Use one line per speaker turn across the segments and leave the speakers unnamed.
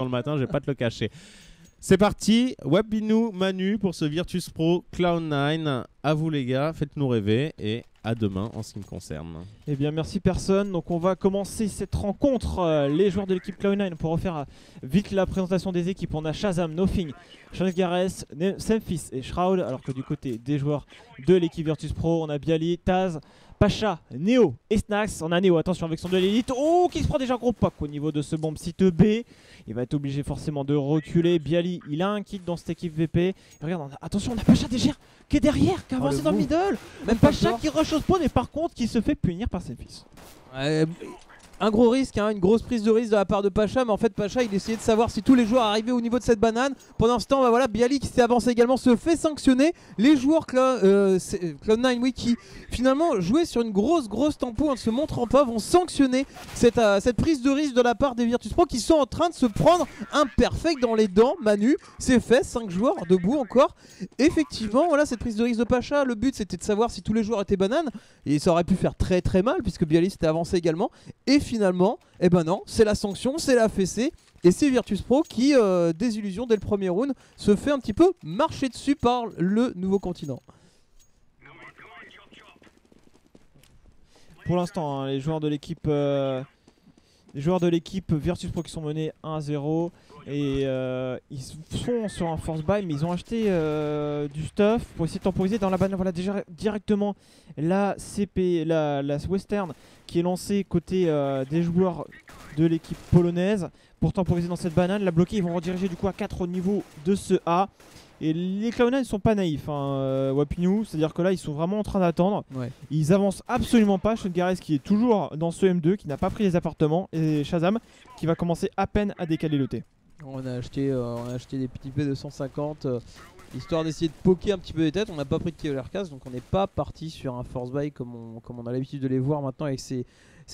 le matin, je vais pas te le cacher. C'est parti, Wapinou, Manu pour ce Virtus Pro Cloud9. À vous les gars, faites-nous rêver et à demain en ce qui me concerne.
Eh bien merci personne, donc on va commencer cette rencontre. Les joueurs de l'équipe Cloud9 pour refaire vite la présentation des équipes. On a Shazam, Nothing, Sean Gareth, Semphis et Shroud. Alors que du côté des joueurs de l'équipe Virtus Pro, on a Bialy, Taz, Pacha, Neo et Snax. On a Neo, attention avec son duel élite. Oh, qui se prend déjà un gros pack au niveau de ce bomb site B. Il va être obligé forcément de reculer. Bialy, il a un kit dans cette équipe VP. Et regarde, attention, on a Pacha déjà qui est derrière, qui a avancé dans le middle. Même Pacha qui rush au spawn et par contre qui se fait punir par ses fils.
Un gros risque, hein, une grosse prise de risque de la part de Pacha, mais en fait Pacha il essayait de savoir si tous les joueurs arrivaient au niveau de cette banane. Pendant ce temps, bah voilà, Bialy qui s'est avancé également se fait sanctionner. Les joueurs Cloud9 oui, qui finalement jouaient sur une grosse tempo en ne se montrant pas vont sanctionner cette prise de risque de la part des Virtus Pro qui sont en train de se prendre un perfect dans les dents. Manu, c'est fait, 5 joueurs debout encore. Effectivement, voilà cette prise de risque de Pacha, le but c'était de savoir si tous les joueurs étaient bananes et ça aurait pu faire très mal puisque Bialy s'était avancé également. Et finalement, eh ben non, c'est la sanction, c'est la fessée. Et c'est Virtus Pro qui, désillusion dès le premier round, se fait un petit peu marcher dessus par le nouveau continent.
Pour l'instant, hein, les joueurs de l'équipe Virtus Pro qui sont menés 1-0 et ils sont sur un force buy mais ils ont acheté du stuff pour essayer de temporiser dans la banane. Voilà déjà directement la CP, la Western qui est lancée côté des joueurs de l'équipe polonaise pour temporiser dans cette banane. La bloquer, ils vont rediriger du coup à 4 au niveau de ce A. Et les Cloud9 ne sont pas naïfs, hein, Wapinou, c'est-à-dire que là ils sont vraiment en train d'attendre.
Ouais. Ils
avancent absolument pas. Sean Gareth qui est toujours dans ce M2, qui n'a pas pris les appartements, et Shazam qui va commencer à peine à décaler le T.
On a acheté des petits P250 histoire d'essayer de poker un petit peu les têtes. On n'a pas pris de Kevlar Cast, donc on n'est pas parti sur un force buy comme on a l'habitude de les voir maintenant avec ces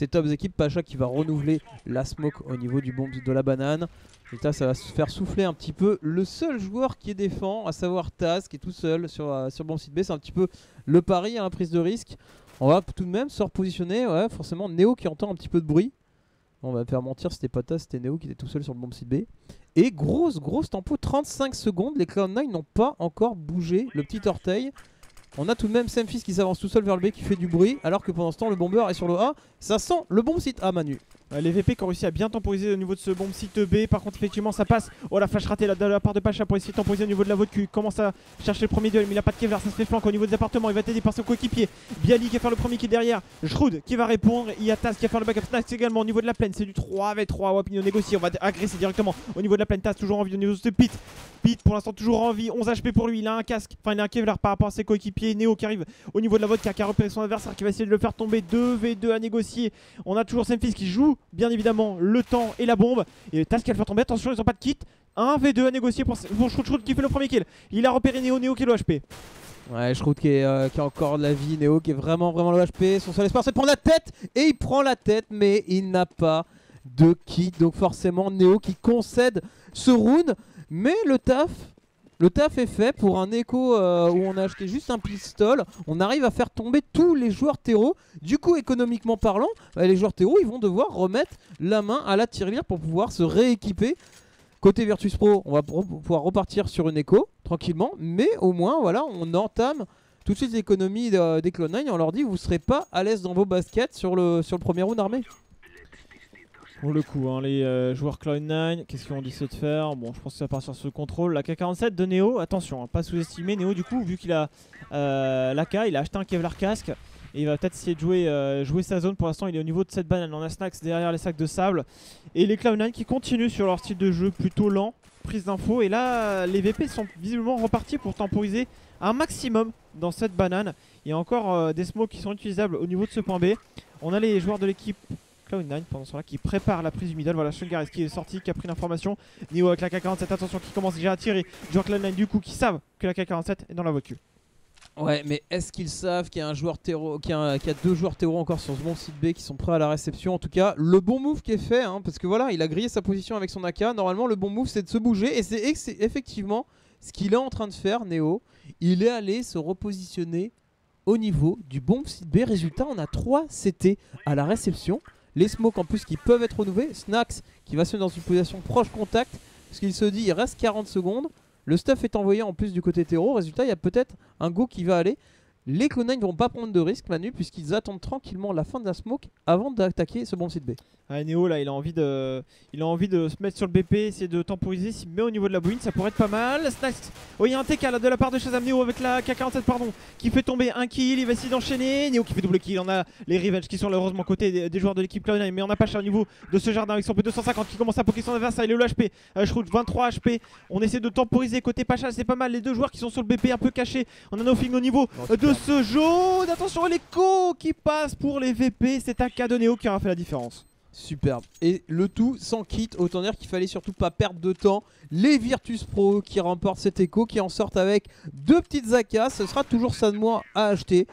tops équipes. Pacha qui va renouveler la smoke au niveau du bomb de la banane. Et là ça va se faire souffler un petit peu le seul joueur qui est défend, à savoir Taz qui est tout seul sur bomb site B. C'est un petit peu le pari, hein, prise de risque. On va tout de même se repositionner, ouais, forcément Neo qui entend un petit peu de bruit. On va faire mentir, c'était pas Taz, c'était Neo qui était tout seul sur le bomb site B. Et grosse tempo, 35 secondes, les Cloud9 n'ont pas encore bougé le petit orteil. On a tout de même Semphis qui s'avance tout seul vers le B qui fait du bruit, alors que pendant ce temps le bomber est sur le A. Ça sent le bomb site A, Manu.
Les VP qui ont réussi à bien temporiser au niveau de ce bomb site B. Par contre effectivement ça passe. Oh la flash ratée de la part de Pacha pour essayer de temporiser au niveau de la vodka. Il commence à chercher le premier duel mais il n'a pas de Kevlar. Ça se fait flanc au niveau des appartements. Il va être aidé par son coéquipier Bialy qui va faire le premier qui est derrière. Shroud qui va répondre. Il y a Taz qui va faire le backup. Snax également au niveau de la plaine. C'est du 3v3. Wapino négocie. On va agresser directement au niveau de la plaine. Taz toujours en vie au niveau de ce pit. Pit pour l'instant toujours en vie. 11 HP pour lui. Il a un casque. Enfin il a un Kevlar par rapport à ses coéquipiers. Neo qui arrive au niveau de la vodka qui a repéré son adversaire qui va essayer de le faire tomber. 2v2 à négocier. On a toujours Semphis qui joue bien évidemment le temps et la bombe. Et Taz qui va le faire tomber. Attention, ils ont pas de kit. 1v2 à négocier pour Shroud qui fait le premier kill. Il a repéré Neo qui est le HP.
Ouais, Shroud qui a encore de la vie. Neo qui est vraiment le HP. Son seul espoir c'est de prendre la tête. Et il prend la tête, mais il n'a pas de kit. Donc forcément Neo qui concède ce round. Mais le taf est fait pour un écho où on a acheté juste un pistol. On arrive à faire tomber tous les joueurs terreau. Du coup, économiquement parlant, les joueurs terreau ils vont devoir remettre la main à la tirelire pour pouvoir se rééquiper. Côté Virtus Pro, on va pouvoir repartir sur une écho tranquillement. Mais au moins, voilà, on entame tout de suite l'économie des Cloud9. On leur dit, vous ne serez pas à l'aise dans vos baskets sur le premier round armé.
Pour le coup, hein, les joueurs Cloud9, qu'est-ce qu'ils ont décidé de faire? Bon, je pense que ça part sur ce contrôle. La K47 de Neo, attention, hein, pas sous-estimer Neo du coup, vu qu'il a l'AK, il a acheté un Kevlar casque. Et il va peut-être essayer de jouer sa zone. Pour l'instant, il est au niveau de cette banane. On a Snax derrière les sacs de sable. Et les Cloud9 qui continuent sur leur style de jeu plutôt lent. Prise d'infos. Et là, les VP sont visiblement repartis pour temporiser un maximum dans cette banane. Il y a encore des smokes qui sont utilisables au niveau de ce point B. On a les joueurs de l'équipe Cloud9 pendant ce temps-là qui prépare la prise du middle. Voilà, Sean Gareth qui est sorti, qui a pris l'information. Neo avec la K47, attention, qui commence déjà à tirer. Les joueurs Cloud9 du coup qui savent que la K47 est dans la voiture.
Ouais, mais est-ce qu'ils savent qu'il y a un joueur terreau, qu'il y a deux joueurs terreau encore sur ce bon site B qui sont prêts à la réception? En tout cas, le bon move qui est fait, hein, parce que voilà, il a grillé sa position avec son AK. Normalement, le bon move c'est de se bouger et c'est effectivement ce qu'il est en train de faire, Neo. Il est allé se repositionner au niveau du bon site B. Résultat, on a 3 CT à la réception. Les smokes en plus qui peuvent être renouvelés. Snax qui va se mettre dans une position proche contact. Parce qu'il se dit il reste 40 secondes. Le stuff est envoyé en plus du côté terreau. Résultat, il y a peut-être un go qui va aller. Les Cloud9 ne vont pas prendre de risque, Manu, puisqu'ils attendent tranquillement la fin de la smoke avant d'attaquer ce bon site B.
Ah, Néo là il a envie de se mettre sur le BP, essayer de temporiser, s'il met au niveau de la bouine ça pourrait être pas mal. Snacks, oh il y a un TK là de la part de Shazam. Néo avec la K47 pardon, qui fait tomber un kill, il va essayer d'enchaîner. Néo qui fait double kill, on a les Revenge qui sont malheureusement côté des joueurs de l'équipe Cloud9, mais on n'a pas cher au niveau de ce jardin avec son P250 qui commence à poker son adversaire, il est au HP, Shroud 23 HP, on essaie de temporiser côté Pacha, c'est pas mal les deux joueurs qui sont sur le BP un peu cachés. On a Nofing au niveau de ce jaune, attention l'écho qui passe pour les VP, c'est un cas de Néo qui aura fait la différence.
Superbe. Et le tout sans kit, autant dire qu'il fallait surtout pas perdre de temps. Les Virtus Pro qui remportent cet écho, qui en sortent avec 2 petites AK. Ce sera toujours ça de moi à acheter.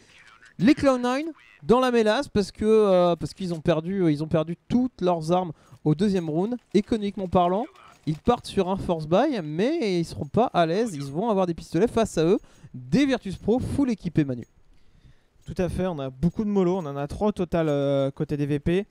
Les Cloud9 dans la mélasse parce qu'ils ont perdu toutes leurs armes au deuxième round. Économiquement parlant, ils partent sur un force buy, mais ils seront pas à l'aise. Ils vont avoir des pistolets face à eux. Des Virtus Pro full équipés, Manu.
Tout à fait, on a beaucoup de mollo, on en a 3 au total côté des VP.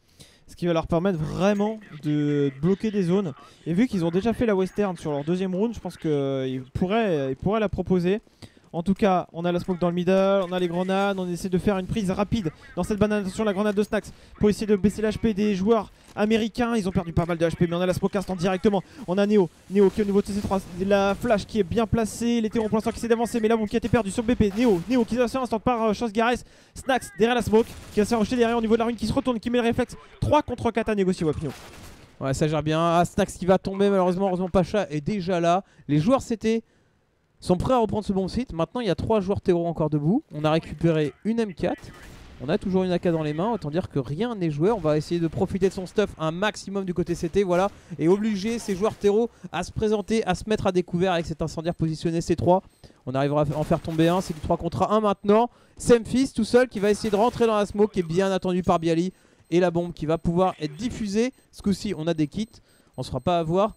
Ce qui va leur permettre vraiment de bloquer des zones. Et vu qu'ils ont déjà fait la western sur leur deuxième round, je pense qu'ils pourraient la proposer. En tout cas, on a la smoke dans le middle, on a les grenades, on essaie de faire une prise rapide dans cette banane. Attention, la grenade de Snacks pour essayer de baisser l'HP des joueurs américains. Ils ont perdu pas mal de HP, mais on a la smoke instant directement. On a Néo qui est au niveau de CC3, la flash qui est bien placée, les terrons pour l'instant qui essaient d'avancer, mais là bon qui a été perdu sur le BP. Néo qui se fait instant par Chose Gareth. Snacks derrière la smoke qui va se faire rejeter derrière au niveau de la ruine, qui se retourne, qui met le réflexe. 3 contre 4 à négocier, Wapino.
Ouais, ça gère bien. Ah, Snacks qui va tomber malheureusement. Heureusement, Pacha est déjà là. Les joueurs CT sont prêts à reprendre ce bon site. Maintenant, il y a 3 joueurs terreau encore debout. On a récupéré une M4. On a toujours une AK dans les mains. Autant dire que rien n'est joué. On va essayer de profiter de son stuff un maximum du côté CT. Voilà. Et obliger ces joueurs terreau à se présenter, à se mettre à découvert avec cet incendiaire positionné C3. On arrivera à en faire tomber un. C'est du 3 contre 1 maintenant. Semfist tout seul qui va essayer de rentrer dans la smoke, qui est bien attendu par Bialy. Et la bombe qui va pouvoir être diffusée. Ce coup-ci, on a des kits. On ne se fera pas avoir.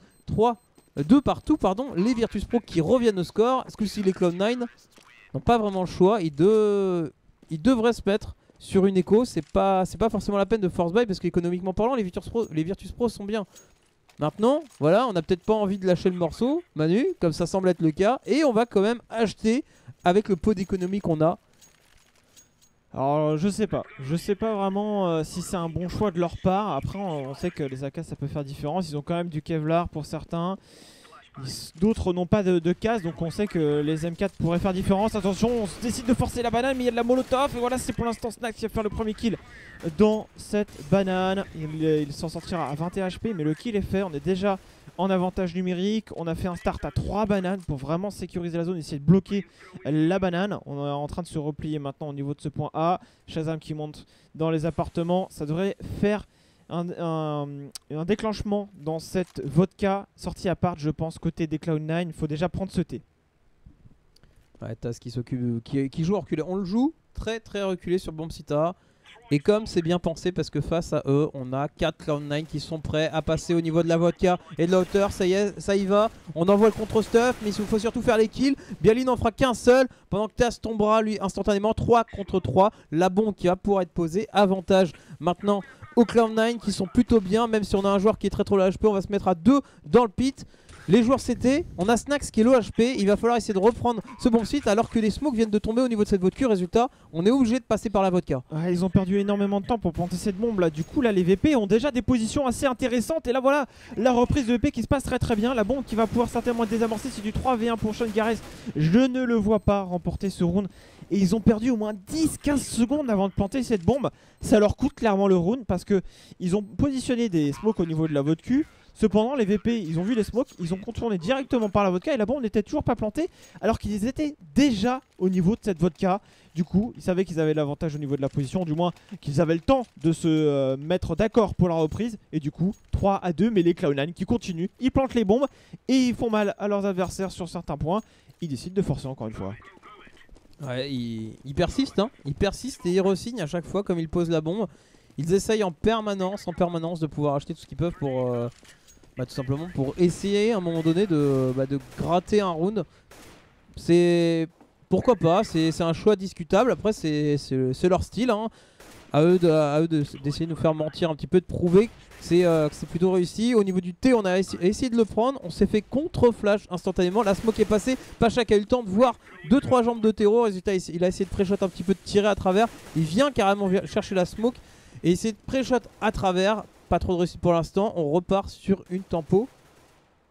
2 partout, pardon. Les Virtus Pro qui reviennent au score. Ce coup-ci, les Cloud9 n'ont pas vraiment le choix. Ils devraient se mettre sur une écho. C'est pas forcément la peine de force buy parce qu'économiquement parlant, les Virtus Pro sont bien. Maintenant, voilà, on n'a peut-être pas envie de lâcher le morceau, Manu, comme ça semble être le cas. Et on va quand même acheter avec le pot d'économie qu'on a.
Alors je sais pas vraiment si c'est un bon choix de leur part. Après on sait que les AK ça peut faire différence. Ils ont quand même du Kevlar pour certains. D'autres n'ont pas de casse, donc on sait que les M4 pourraient faire différence. Attention, on se décide de forcer la banane, mais il y a de la molotov. Et voilà, c'est pour l'instant Snacks qui va faire le premier kill dans cette banane. Il s'en sortira à 21 HP, mais le kill est fait. On est déjà en avantage numérique. On a fait un start à 3 bananes pour vraiment sécuriser la zone, essayer de bloquer la banane. On est en train de se replier maintenant au niveau de ce point A. Shazam qui monte dans les appartements. Ça devrait faire un déclenchement dans cette vodka sortie à part, je pense, côté des Cloud9. Il faut déjà prendre ce thé.
Ouais, Taz qui joue reculé. On le joue très très reculé sur Bombsita. Et comme c'est bien pensé, parce que face à eux, on a 4 Cloud9 qui sont prêts à passer au niveau de la vodka et de la hauteur. Ça y est, ça y va. On envoie le contre-stuff, mais il faut surtout faire les kills. Bialy n'en fera qu'un seul, pendant que Taz tombera lui instantanément. 3 contre 3. La bombe qui va pouvoir être posée. Avantage maintenant aux Cloud9 qui sont plutôt bien. Même si on a un joueur qui est très trop low HP, on va se mettre à 2 dans le pit. Les joueurs CT, on a Snacks qui est low HP. Il va falloir essayer de reprendre ce bon site alors que les smokes viennent de tomber au niveau de cette vodka. Résultat, on est obligé de passer par la vodka.
Ouais, ils ont perdu énormément de temps pour planter cette bombe là. Du coup là les VP ont déjà des positions assez intéressantes. Et là voilà la reprise de VP qui se passe très très bien. La bombe qui va pouvoir certainement être désamorcée. C'est du 3v1 pour Sean Gareth. Je ne le vois pas remporter ce round. Et ils ont perdu au moins 10-15 secondes avant de planter cette bombe. Ça leur coûte clairement le round parce que ils ont positionné des smokes au niveau de la vodka. Cependant les VP ils ont vu les smokes, ils ont contourné directement par la vodka et la bombe n'était toujours pas plantée alors qu'ils étaient déjà au niveau de cette vodka. Du coup ils savaient qu'ils avaient l'avantage au niveau de la position, du moins qu'ils avaient le temps de se mettre d'accord pour la reprise. Et du coup 3-2, mais les Cloud9 qui continuent, ils plantent les bombes et ils font mal à leurs adversaires sur certains points. Ils décident de forcer encore une fois.
Ouais, ils persistent, hein. Ils persistent et ils re-signent à chaque fois comme ils posent la bombe. Ils essayent en permanence de pouvoir acheter tout ce qu'ils peuvent pour tout simplement pour essayer à un moment donné de gratter un round. C'est pourquoi pas, c'est un choix discutable. Après c'est leur style, hein. à eux d'essayer de nous faire mentir un petit peu, de prouver que c'est plutôt réussi. Au niveau du T, on a essayé de le prendre, on s'est fait contre-flash instantanément. La smoke est passée, Pacha qui a eu le temps de voir 2-3 jambes de terreau. Résultat, il a essayé de pré-shot un petit peu, de tirer à travers. Il vient carrément chercher la smoke et essayer de pré-shot à travers. Pas trop de réussite pour l'instant, on repart sur une tempo.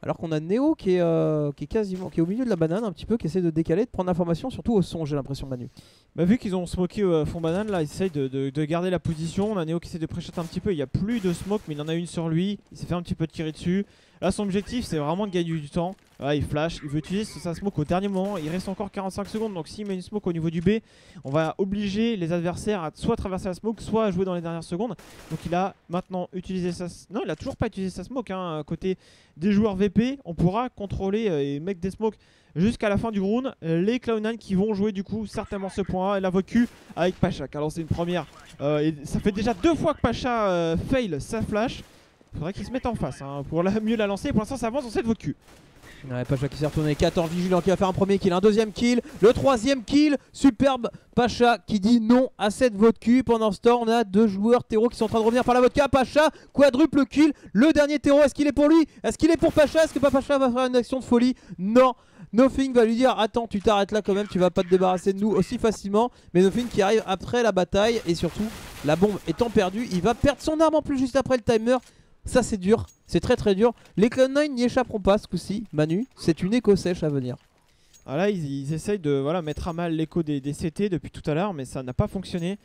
Alors qu'on a Neo qui est au milieu de la banane un petit peu, qui essaie de décaler, de prendre l'information, surtout au son, j'ai l'impression, Manu.
Bah, vu qu'ils ont smoké fond banane, là, ils essayent de garder la position. On a Neo qui essaie de pré-shot un petit peu. Il n'y a plus de smoke, mais il en a une sur lui. Il s'est fait un petit peu tirer dessus. Là, son objectif, c'est vraiment de gagner du temps. Là, il flash, il veut utiliser sa smoke au dernier moment. Il reste encore 45 secondes. Donc, s'il met une smoke au niveau du B, on va obliger les adversaires à soit traverser la smoke, soit à jouer dans les dernières secondes. Donc, il a maintenant utilisé sa. Non, il a toujours pas utilisé sa smoke. Hein. Côté des joueurs VP, on pourra contrôler et make des smokes jusqu'à la fin du round. Les Cloud9 qui vont jouer du coup certainement ce point et la vocu avec Pacha qui a lancé une première. Et ça fait déjà 2 fois que Pacha fail sa flash. Faudrait qu'il se mette en face hein, pour mieux la lancer. Pour l'instant, ça avance dans cette vocu.
Ouais, Pacha qui s'est retourné, 14 vigilant qui va faire un premier kill, un deuxième kill, le troisième kill, superbe Pacha qui dit non à cette vodka. Pendant ce temps, on a 2 joueurs terreau qui sont en train de revenir par la vodka. Pacha, quadruple kill, le dernier terreau, est-ce qu'il est pour lui? Est-ce qu'il est pour Pacha? Est-ce que Pacha va faire une action de folie? Non. Nothing va lui dire attends, tu t'arrêtes là quand même, tu vas pas te débarrasser de nous aussi facilement. Mais Nothing qui arrive après la bataille et surtout la bombe étant perdue, il va perdre son arme en plus juste après le timer. Ça c'est dur, c'est très très dur. Les Cloud9 n'y échapperont pas ce coup-ci, Manu, c'est une écho sèche à venir.
Ah là ils essayent de mettre à mal l'écho des CT depuis tout à l'heure, mais ça n'a pas fonctionné.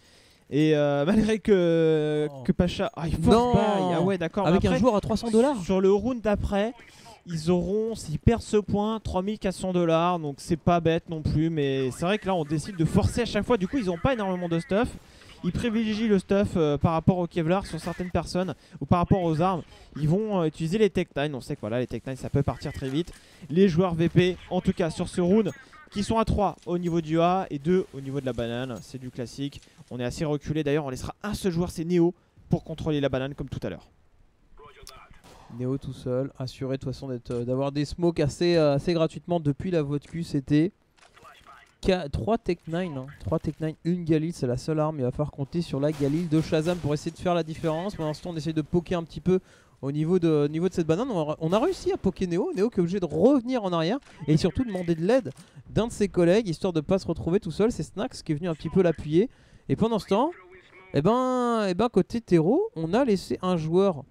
Et malgré que Pacha... Ah il force buy. Ah ouais d'accord.
Avec un joueur à 300 $.
Sur le round d'après, ils auront, s'ils perdent ce point, 3400 $. Donc c'est pas bête non plus, mais c'est vrai que là on décide de forcer à chaque fois. Du coup ils n'ont pas énormément de stuff. Ils privilégient le stuff par rapport au Kevlar sur certaines personnes ou par rapport aux armes. Ils vont utiliser les Tech9. On sait que voilà, les Tech9 ça peut partir très vite. Les joueurs VP, en tout cas sur ce round, qui sont à 3 au niveau du A et 2 au niveau de la banane. C'est du classique. On est assez reculé. D'ailleurs, on laissera un seul joueur, c'est Neo, pour contrôler la banane comme tout à l'heure.
Neo tout seul, assuré de toute façon d'avoir des smokes assez gratuitement depuis la vodka. C'était 3 Tech9, hein. 3 Tech9, une Galil, c'est la seule arme. Il va falloir compter sur la Galil de Shazam pour essayer de faire la différence. Pour l'instant, on essaie de poker un petit peu au niveau de cette banane. On a réussi à poker Neo. Neo qui est obligé de revenir en arrière et surtout demander de l'aide d'un de ses collègues histoire de ne pas se retrouver tout seul. C'est Snax qui est venu un petit peu l'appuyer. Et pendant ce temps, côté terreau, on a laissé un joueur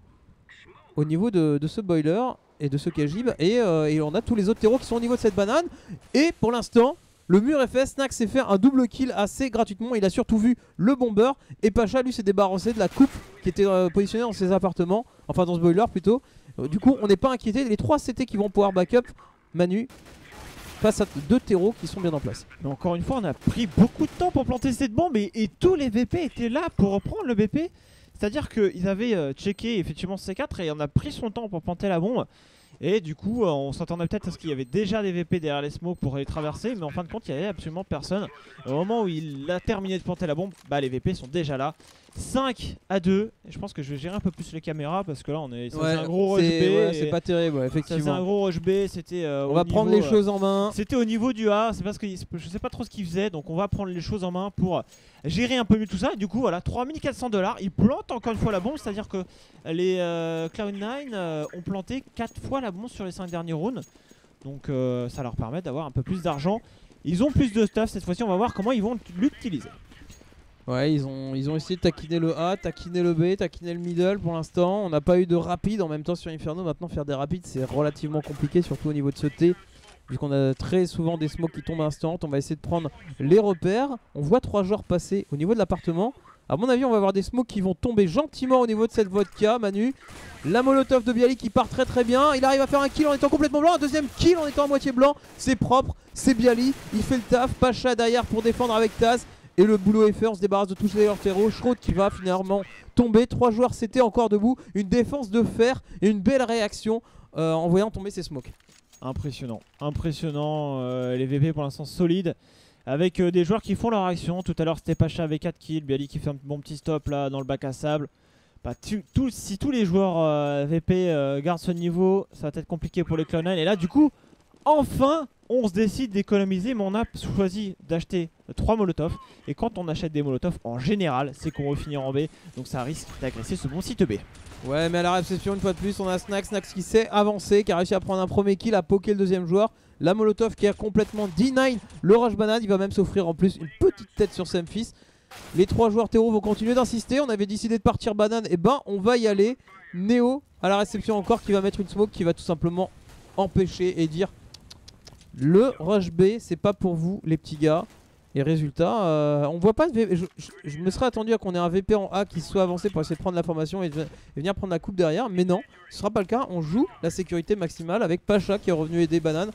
au niveau de ce boiler et de ce Kajib. Et on a tous les autres terreaux qui sont au niveau de cette banane. Et pour l'instant, le mur est fait, Snax s'est fait un double kill assez gratuitement. Il a surtout vu le bomber. Et Pacha lui s'est débarrassé de la coupe qui était positionnée dans ses appartements. Enfin dans ce boiler plutôt. Du coup on n'est pas inquiété. Les 3 CT qui vont pouvoir backup Manu face à 2 terreaux qui sont bien en place.
Mais encore une fois on a pris beaucoup de temps pour planter cette bombe. Et tous les VP étaient là pour reprendre le BP. C'est-à-dire qu'ils avaient checké effectivement C4 et on a pris son temps pour planter la bombe. Et du coup on s'attendait peut-être à ce qu'il y avait déjà des VP derrière les smokes pour les traverser. Mais en fin de compte il n'y avait absolument personne. Au moment où il a terminé de planter la bombe, les VP sont déjà là. 5 à 2. Et je pense que je vais gérer un peu plus les caméras parce que là c'est un gros rush B.
C'est pas terrible, effectivement.
C'est un gros rush B. C'était
on va prendre les choses en main.
C'était au niveau du A. C'est parce que je sais pas trop ce qu'il faisait. Donc on va prendre les choses en main pour gérer un peu mieux tout ça. Et du coup voilà, 3400 $. Ils plantent encore une fois la bombe. C'est à dire que les Cloud9 ont planté 4 fois la bombe sur les 5 derniers rounds. Donc ça leur permet d'avoir un peu plus d'argent. Ils ont plus de stuff cette fois-ci. On va voir comment ils vont l'utiliser.
Ouais, ils ont essayé de taquiner le A, taquiner le B, taquiner le middle pour l'instant. On n'a pas eu de rapide en même temps sur Inferno. Maintenant faire des rapides c'est relativement compliqué, surtout au niveau de ce T. Vu qu'on a très souvent des smokes qui tombent instant. On va essayer de prendre les repères. On voit 3 joueurs passer au niveau de l'appartement. A mon avis on va avoir des smokes qui vont tomber gentiment au niveau de cette vodka. Manu, la molotov de Bialy qui part très très bien. Il arrive à faire un kill en étant complètement blanc. Un deuxième kill en étant à moitié blanc. C'est propre, c'est Bialy. Il fait le taf, Pacha derrière pour défendre avec Taz. Et le boulot est fait, on se débarrasse de tous les terreaux. Schroth qui va finalement tomber. 3 joueurs CT encore debout. Une défense de fer et une belle réaction en voyant tomber ces smokes.
Impressionnant, impressionnant. Les VP pour l'instant solides. Avec des joueurs qui font leur action. Tout à l'heure c'était Pacha avec 4 kills. Bialy qui fait un bon petit stop là dans le bac à sable. Si tous les joueurs VP gardent ce niveau, ça va être compliqué pour les Cloud9. Et là du coup, enfin on se décide d'économiser, mais on a choisi d'acheter 3 molotovs. Et quand on achète des molotovs, en général, c'est qu'on va finir en B. Donc ça risque d'agresser ce bon site B.
Ouais, mais à la réception, une fois de plus, on a Snax qui s'est avancé, qui a réussi à prendre un premier kill, à poker le deuxième joueur. La molotov qui a complètement D9 le rush banane. Il va même s'offrir en plus une petite tête sur Semphis. Les 3 joueurs terreau vont continuer d'insister. On avait décidé de partir banane, et ben on va y aller. Neo à la réception encore, qui va mettre une smoke, qui va tout simplement empêcher et dire le rush B c'est pas pour vous les petits gars. Et résultat, on voit pas de VP. Je me serais attendu à qu'on ait un VP en A qui soit avancé pour essayer de prendre l'information et venir prendre la coupe derrière. Mais non, ce sera pas le cas. On joue la sécurité maximale avec Pacha qui est revenu aider Banane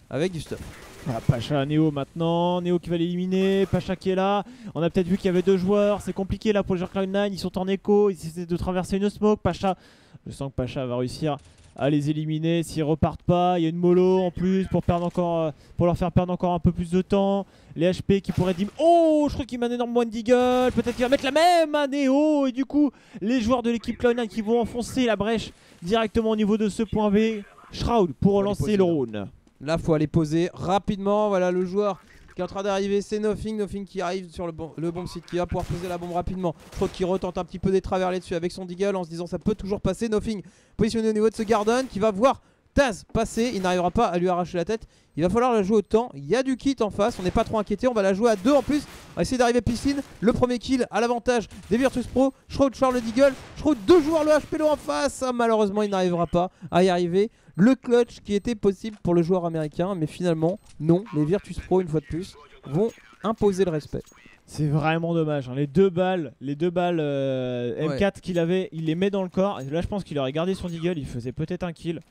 avec du stuff.
Voilà, Pacha, Neo maintenant, Neo qui va l'éliminer, Pacha qui est là. On a peut-être vu qu'il y avait 2 joueurs, c'est compliqué là pour les joueurs Cloud9, ils sont en écho, ils essaient de traverser une smoke. Pacha, je sens que Pacha va réussir à les éliminer s'ils repartent pas. Il y a une mollo en plus pour leur faire perdre encore un peu plus de temps. Les HP qui pourraient dire oh, je crois qu'il m'a un énorme one deagle, peut-être qu'il va mettre la même à Neo. Et du coup les joueurs de l'équipe Cloud9 qui vont enfoncer la brèche directement au niveau de ce point B. Shroud pour relancer le round.
Là faut aller poser rapidement. Voilà le joueur qui est en train d'arriver, c'est Nothing qui arrive sur le bon site, qui va pouvoir poser la bombe rapidement. Je crois qu'il retente un petit peu des travers là-dessus avec son deagle en se disant ça peut toujours passer. Nothing positionné au niveau de ce Garden qui va voir Taz passer, il n'arrivera pas à lui arracher la tête. Il va falloir la jouer au temps, il y a du kit en face, on n'est pas trop inquiété, on va la jouer à 2 en plus. On va essayer d'arriver piscine, le premier kill à l'avantage des Virtus Pro. Shroud charge le deagle, Shroud 2 joueurs le HP low en face. Malheureusement il n'arrivera pas à y arriver. Le clutch qui était possible pour le joueur américain, mais finalement non, les Virtus Pro une fois de plus vont imposer le respect.
C'est vraiment dommage, hein. Les deux balles M4 qu'il avait, il les met dans le corps. Et là je pense qu'il aurait gardé son deagle, il faisait peut-être un kill.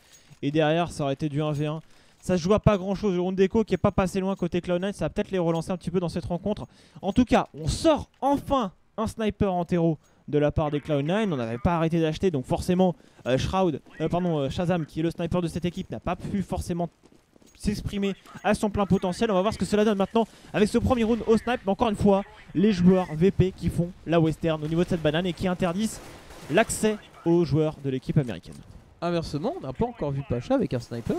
Et derrière ça aurait été du 1v1. Ça se joue à pas grand chose, le round d'écho qui est pas passé loin côté Cloud9, ça va peut-être les relancer un petit peu dans cette rencontre. En tout cas, on sort enfin un sniper en terreau de la part des Cloud9. On n'avait pas arrêté d'acheter, donc forcément Shazam qui est le sniper de cette équipe n'a pas pu forcément s'exprimer à son plein potentiel. On va voir ce que cela donne maintenant avec ce premier round au snipe. Mais encore une fois, les joueurs VP qui font la western au niveau de cette banane et qui interdisent l'accès aux joueurs de l'équipe américaine.
Inversement, on n'a pas encore vu Pacha avec un sniper.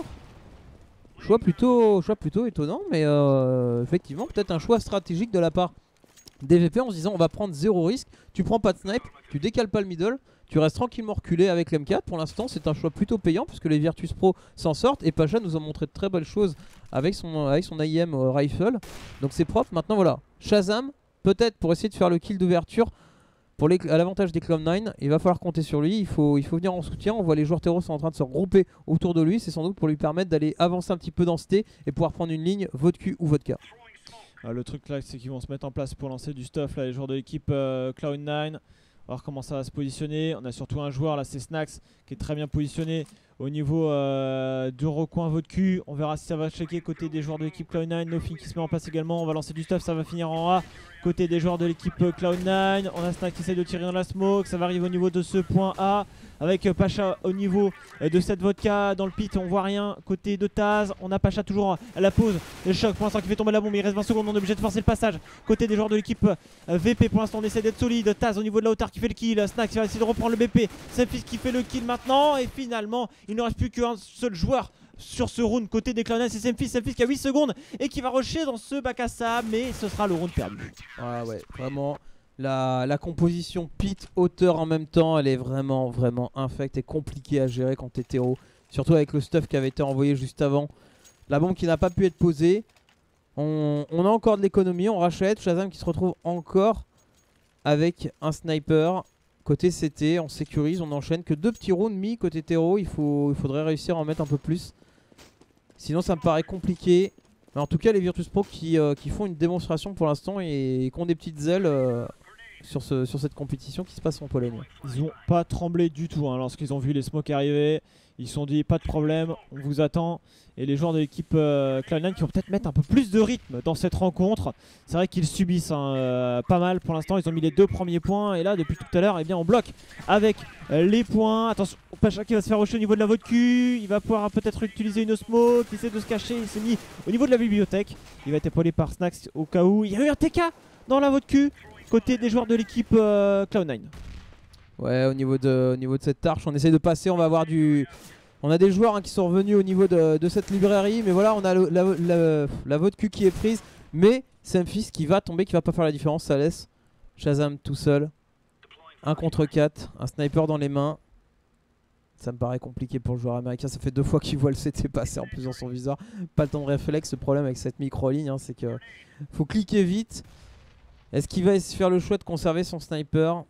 Choix plutôt étonnant, mais effectivement peut-être un choix stratégique de la part des VP en se disant on va prendre 0 risque, tu prends pas de snipe, tu décales pas le middle, tu restes tranquillement reculé avec l'M4. Pour l'instant c'est un choix plutôt payant puisque les Virtus Pro s'en sortent et Pacha nous a montré de très belles choses avec son AIM rifle. Donc c'est propre. Maintenant voilà, Shazam peut-être pour essayer de faire le kill d'ouverture à l'avantage des Cloud9, il va falloir compter sur lui, il faut venir en soutien. On voit les joueurs terreau sont en train de se regrouper autour de lui, c'est sans doute pour lui permettre d'aller avancer un petit peu dans cité et pouvoir prendre une ligne vodka ou vodka.
Le truc là c'est qu'ils vont se mettre en place pour lancer du stuff là, les joueurs de l'équipe Cloud9. On va voir comment ça va se positionner. On a surtout un joueur là, c'est Snax qui est très bien positionné au niveau du recoin vodka. On verra si ça va checker côté des joueurs de l'équipe Cloud9. Nothing qui se met en place également. On va lancer du stuff, ça va finir en A. Côté des joueurs de l'équipe Cloud9, on a Snax qui essaie de tirer dans la smoke. Ça va arriver au niveau de ce point A. Avec Pacha au niveau de cette vodka dans le pit, on voit rien. Côté de Taz, on a Pacha toujours à la pause. Le choc pour l'instant qui fait tomber la bombe, il reste 20 secondes, on est obligé de forcer le passage. Côté des joueurs de l'équipe VP, pour l'instant on essaie d'être solide. Taz au niveau de la hauteur qui fait le kill. Snax va essayer de reprendre le BP. Semphis qui fait le kill maintenant. Et finalement, il ne reste plus qu'un seul joueur sur ce round côté des Cloud9, c'est Semphis qui a 8 secondes et qui va rusher dans ce bac à sable, mais ce sera le round perdu.
Ah ouais, vraiment. La composition pit hauteur en même temps, elle est vraiment infecte et compliquée à gérer quand t'es terreau. Surtout avec le stuff qui avait été envoyé juste avant. La bombe qui n'a pas pu être posée. On a encore de l'économie, on rachète. Shazam qui se retrouve encore avec un sniper. Côté CT, on sécurise, on enchaîne. Que 2 petits rounds mis côté terreau, il faudrait réussir à en mettre un peu plus. Sinon ça me paraît compliqué. Mais en tout cas les Virtus Pro qui font une démonstration pour l'instant et qui ont des petites ailes sur cette compétition qui se passe en Pologne.
Ils n'ont pas tremblé du tout lorsqu'ils ont vu les smokes arriver. Ils se sont dit pas de problème, on vous attend. Et les joueurs de l'équipe Cloud9 qui vont peut-être mettre un peu plus de rythme dans cette rencontre. C'est vrai qu'ils subissent pas mal pour l'instant. Ils ont mis les 2 premiers points. Et là depuis tout à l'heure, on bloque avec les points. Attention, Pacha qui va se faire rusher au niveau de la vodka. Il va pouvoir peut-être utiliser une smoke. Il essaie de se cacher. Il s'est mis au niveau de la bibliothèque. Il va être épaulé par Snax au cas où. Il y a eu un TK dans la vodka côté des joueurs de l'équipe Cloud9.
Ouais, au niveau de cette arche, on essaie de passer, on va avoir du On a des joueurs qui sont revenus au niveau de cette librairie, mais voilà, on a la vote Q qui est prise. Mais c'est Memphis qui va tomber, qui va pas faire la différence. Ça laisse Shazam tout seul. 1 contre 4, un sniper dans les mains. Ça me paraît compliqué pour le joueur américain. Ça fait 2 fois qu'il voit le CT passer en plus dans son viseur. Pas le temps de réflexe. Le problème avec cette micro-ligne, c'est que faut cliquer vite. Est-ce qu'il va faire le choix de conserver son sniper?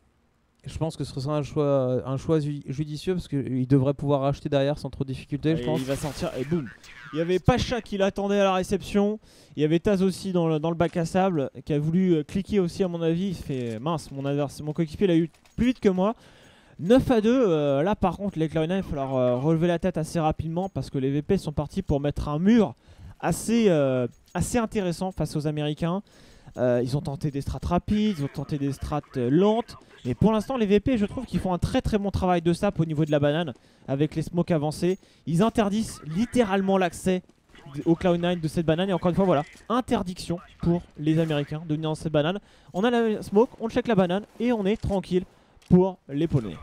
Je pense que ce sera un choix judicieux parce qu'il devrait pouvoir racheter derrière sans trop de difficulté, je pense.
Il va sortir et boum. Il y avait Pacha qui l'attendait à la réception. Il y avait Taz aussi dans le bac à sable qui a voulu cliquer aussi à mon avis. Il fait mince, mon coéquipier l'a eu plus vite que moi. 9-2, là par contre les Cloud9 il va falloir relever la tête assez rapidement parce que les VP sont partis pour mettre un mur assez intéressant face aux Américains. Ils ont tenté des strats rapides, ils ont tenté des strats lentes. Mais pour l'instant les VP je trouve qu'ils font un très très bon travail de sap au niveau de la banane avec les smokes avancés. Ils interdisent littéralement l'accès au Cloud9 de cette banane et encore une fois voilà, interdiction pour les Américains de venir dans cette banane. On a la smoke, on check la banane et on est tranquille pour les Polonais.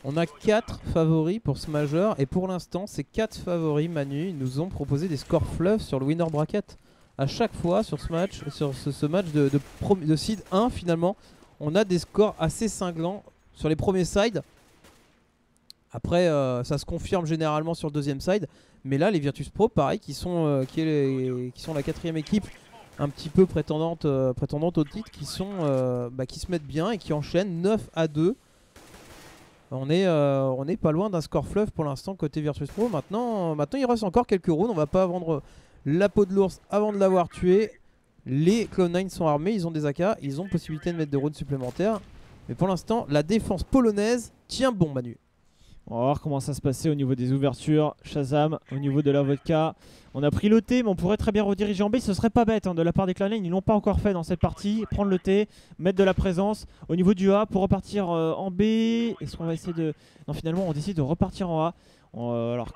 On a 4 favoris pour ce majeur et pour l'instant ces 4 favoris Manu nous ont proposé des scores fluff sur le winner bracket. À chaque fois sur ce match, ce match de seed 1 finalement, on a des scores assez cinglants sur les premiers sides. Après ça se confirme généralement sur le deuxième side. Mais là les Virtus Pro pareil qui sont la 4ème équipe un petit peu prétendante au titre qui se mettent bien et qui enchaînent 9-2. On est pas loin d'un score fluff pour l'instant côté Virtus Pro. Maintenant il reste encore quelques rounds. On va pas vendre la peau de l'ours avant de l'avoir tué. Les Cloud9 sont armés, ils ont des AK, ils ont possibilité de mettre des rounds supplémentaires. Mais pour l'instant la défense polonaise tient bon Manu.
On va voir comment ça se passait au niveau des ouvertures. Shazam, au niveau de la vodka. On a pris le T, mais on pourrait très bien rediriger en B. Ce serait pas bête de la part des Cloud9. Ils l'ont pas encore fait dans cette partie. Prendre le T, mettre de la présence au niveau du A pour repartir en B. Est-ce qu'on va essayer de... Non, finalement, on décide de repartir en A. Alors,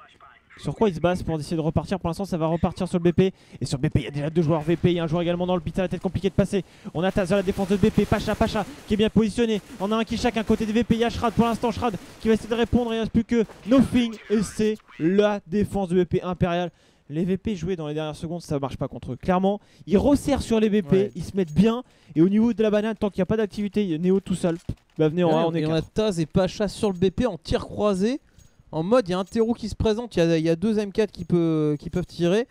sur quoi ils se basent pour essayer de repartir? Pour l'instant, ça va repartir sur le BP. Et sur BP, il y a déjà 2 joueurs VP. Il y a un joueur également dans le pit. Ça va être compliqué de passer. On a Taz à la défense de BP. Pacha qui est bien positionné. On a un kill chacun côté des VP. Il y a Shrad pour l'instant. Shrad qui va essayer de répondre. Il ne reste plus que Nothing. Et c'est la défense de BP Impérial. Les VP joués dans les dernières secondes, ça marche pas contre eux. Clairement, ils resserrent sur les BP. Ouais. Ils se mettent bien. Et au niveau de la banane, tant qu'il n'y a pas d'activité, Néo tout seul. Bah venez en A, on est 4.
On a Taz et Pacha sur le BP en tir croisé. En mode, il y a un terreau qui se présente, il y a 2 M4 qui peuvent tirer.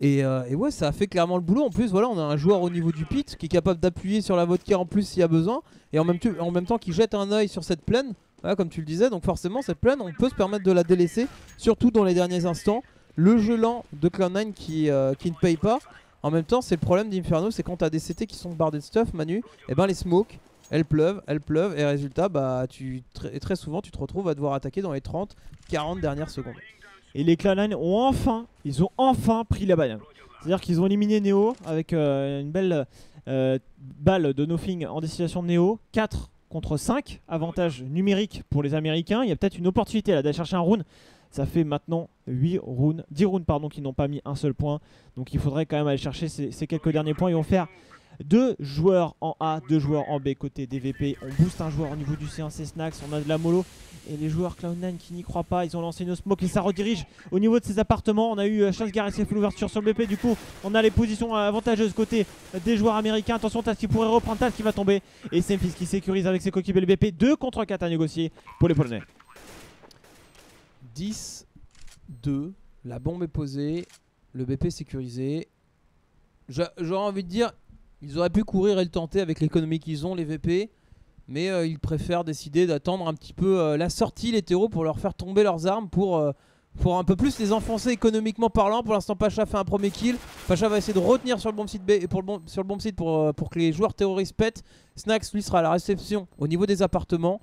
Et ouais, ça a fait clairement le boulot. En plus, voilà, on a un joueur au niveau du pit qui est capable d'appuyer sur la vodka en plus s'il y a besoin. Et en même temps qui jette un œil sur cette plaine, voilà, comme tu le disais. Donc forcément, cette plaine, on peut se permettre de la délaisser, surtout dans les derniers instants. Le jeu lent de Cloud9 qui ne paye pas. En même temps, c'est le problème d'Inferno, c'est quand tu as des CT qui sont bardés de stuff, Manu, et ben les smokes. Elles pleuvent, et résultat, très souvent tu te retrouves à devoir attaquer dans les 30-40 dernières secondes.
Et les Cloud9 ils ont enfin pris la banane. C'est-à-dire qu'ils ont éliminé Neo avec une belle balle de Nothing en destination de Neo. 4 contre 5, avantage numérique pour les Américains. Il y a peut-être une opportunité là d'aller chercher un round. Ça fait maintenant 10 rounds qui n'ont pas mis un seul point. Donc il faudrait quand même aller chercher ces quelques derniers points. Ils vont faire 2 joueurs en A, 2 joueurs en B côté DVP. On booste un joueur au niveau du C1, c'est Snax, on a de la mollo. Et les joueurs Cloud9 qui n'y croient pas, ils ont lancé une smoke et ça redirige au niveau de ces appartements. On a eu Chasgar qui a fait l'ouverture sur le BP. Du coup, on a les positions avantageuses côté des joueurs américains. Attention, Taz qui pourrait reprendre, Taz qui va tomber. Et c'est Memphis qui sécurise avec ses coéquipiers le BP. 2 contre 4 à négocier pour les Polonais.
10-2, la bombe est posée, le BP sécurisé. J'aurais envie de dire, ils auraient pu courir et le tenter avec l'économie qu'ils ont, les VP. Mais ils préfèrent décider d'attendre un petit peu la sortie, les terreaux, pour leur faire tomber leurs armes, pour un peu plus les enfoncer économiquement parlant. Pour l'instant, Pacha fait un premier kill. Pacha va essayer de retenir sur le bomb site pour que les joueurs terroristes pètent. Snax, lui, sera à la réception au niveau des appartements.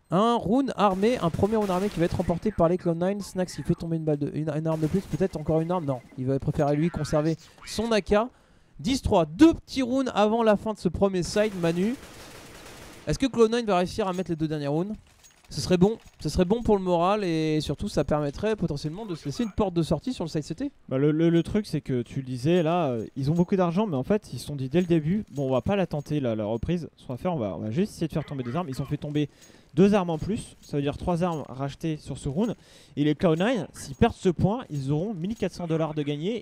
Un round armé, un premier round armé qui va être remporté par les Cloud9. Snax, il fait tomber une arme de plus, peut-être encore une arme. Non, il va préférer lui conserver son AK. 10-3, 2 petits rounds avant la fin de ce premier side, Manu. Est-ce que Cloud9 va réussir à mettre les 2 derniers rounds? Ce serait bon pour le moral et surtout ça permettrait potentiellement de se laisser une porte de sortie sur le side CT.
Le truc c'est que tu le disais là, ils ont beaucoup d'argent mais en fait ils se sont dit dès le début, bon on va pas la tenter la reprise, ce qu'on va faire, on va juste essayer de faire tomber des armes. Ils ont fait tomber 2 armes en plus, ça veut dire 3 armes rachetées sur ce round. Et les Cloud9, s'ils perdent ce point, ils auront 1400$ de gagné.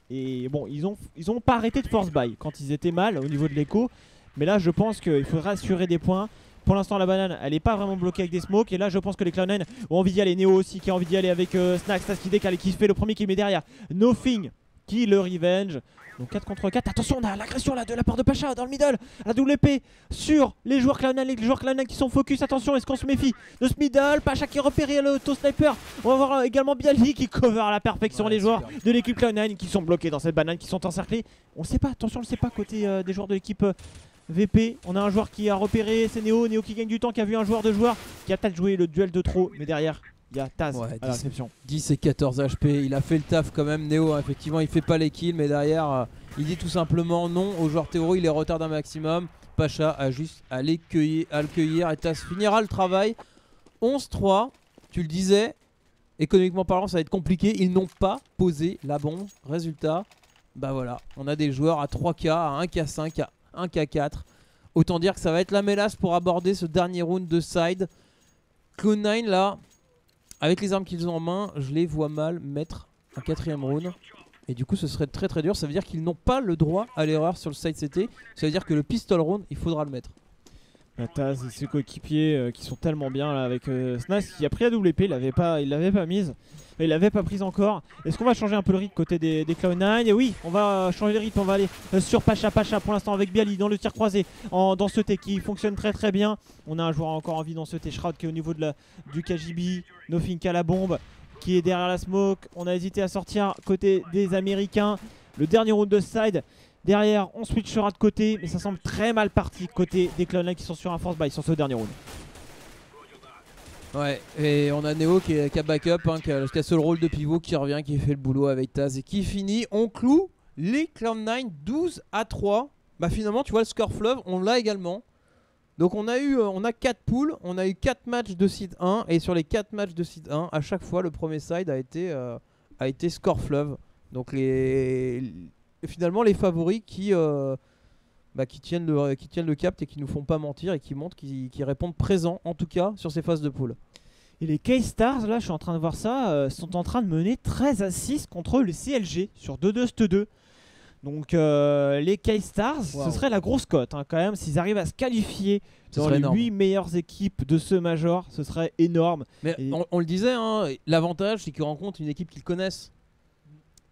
Et bon, ils ont pas arrêté de force buy quand ils étaient mal au niveau de l'écho. Mais là, je pense qu'il faudra assurer des points. Pour l'instant, la banane, elle est pas vraiment bloquée avec des smokes. Et là, je pense que les Cloud9 ont envie d'y aller. Neo aussi qui a envie d'y aller avec Snax, Snax qui décale et qui fait le premier qui met derrière. Nothing qui le revenge. Donc 4 contre 4. Attention, on a l'agression là de la part de Pacha dans le middle. La double épée sur les joueurs Cloud9. Les joueurs Cloud9 qui sont focus. Attention, est-ce qu'on se méfie de ce middle? Pacha qui repéré l'auto-sniper. On va voir également Bialy qui cover à la perfection les joueurs de l'équipe Cloud9 qui sont bloqués dans cette banane, qui sont encerclés. On ne sait pas, attention, on ne sait pas côté des joueurs de l'équipe VP. On a un joueur qui a repéré, c'est Neo. Neo qui gagne du temps, qui a vu un joueur de joueur qui a peut-être joué le duel de trop. Mais derrière, il y a Taz à la réception. 10
et 14 HP, il a fait le taf quand même Neo, hein. Effectivement il fait pas les kills mais derrière il dit tout simplement non au joueur Théo, il les retarde un maximum. Pacha a juste à le cueillir et Taz finira le travail. 11-3, tu le disais, économiquement parlant ça va être compliqué, ils n'ont pas posé la bombe. Résultat, bah voilà, on a des joueurs à 3K, à 1K5, à 1K4. Autant dire que ça va être la mélasse pour aborder ce dernier round de side. Cloud9 là, avec les armes qu'ils ont en main, je les vois mal mettre un 4ème round. Et du coup ce serait très très dur. Ça veut dire qu'ils n'ont pas le droit à l'erreur sur le side CT. Ça veut dire que le pistol round, il faudra le mettre.
Taz et ses coéquipiers qui sont tellement bien là, avec Snax qui a pris la double épée, il l'avait pas mise. Il l'avait pas prise encore. Est-ce qu'on va changer un peu le rythme côté des Cloud9? Et oui, on va changer le rythme. On va aller sur Pacha. Pacha pour l'instant avec Bialy dans le tir croisé dans ce T qui fonctionne très très bien. On a un joueur encore en vie dans ce T. Shroud qui est au niveau du KGB. Nothing à la bombe qui est derrière la smoke. On a hésité à sortir côté des Américains. Le dernier round de side. Derrière, on switchera de côté, mais ça semble très mal parti côté des Cloud9 qui sont sur un force buy sur ce dernier round. Ouais, et on a Neo qui a backup, hein, qui a ce rôle de pivot qui revient, qui fait le boulot avec Taz et qui finit. On cloue les Cloud9 12-3. Bah finalement, tu vois, le score fleuve, on l'a également. Donc on a 4 poules, on a eu 4 matchs de seed 1. Et sur les 4 matchs de seed 1, à chaque fois, le premier side a été score fleuve. Donc finalement les favoris qui tiennent le cap et qui nous font pas mentir et qui montrent qu'ils répondent présents en tout cas sur ces phases de poule. Et les K-Stars, là je suis en train de voir ça, sont en train de mener 13-6 contre le CLG sur 2-2-2. Donc les K-Stars, ce serait la grosse cote hein, quand même. S'ils arrivent à se qualifier dans les 8 meilleures équipes de ce Major, ce serait énorme. Mais on le disait, hein, l'avantage c'est qu'ils rencontrent une équipe qu'ils connaissent.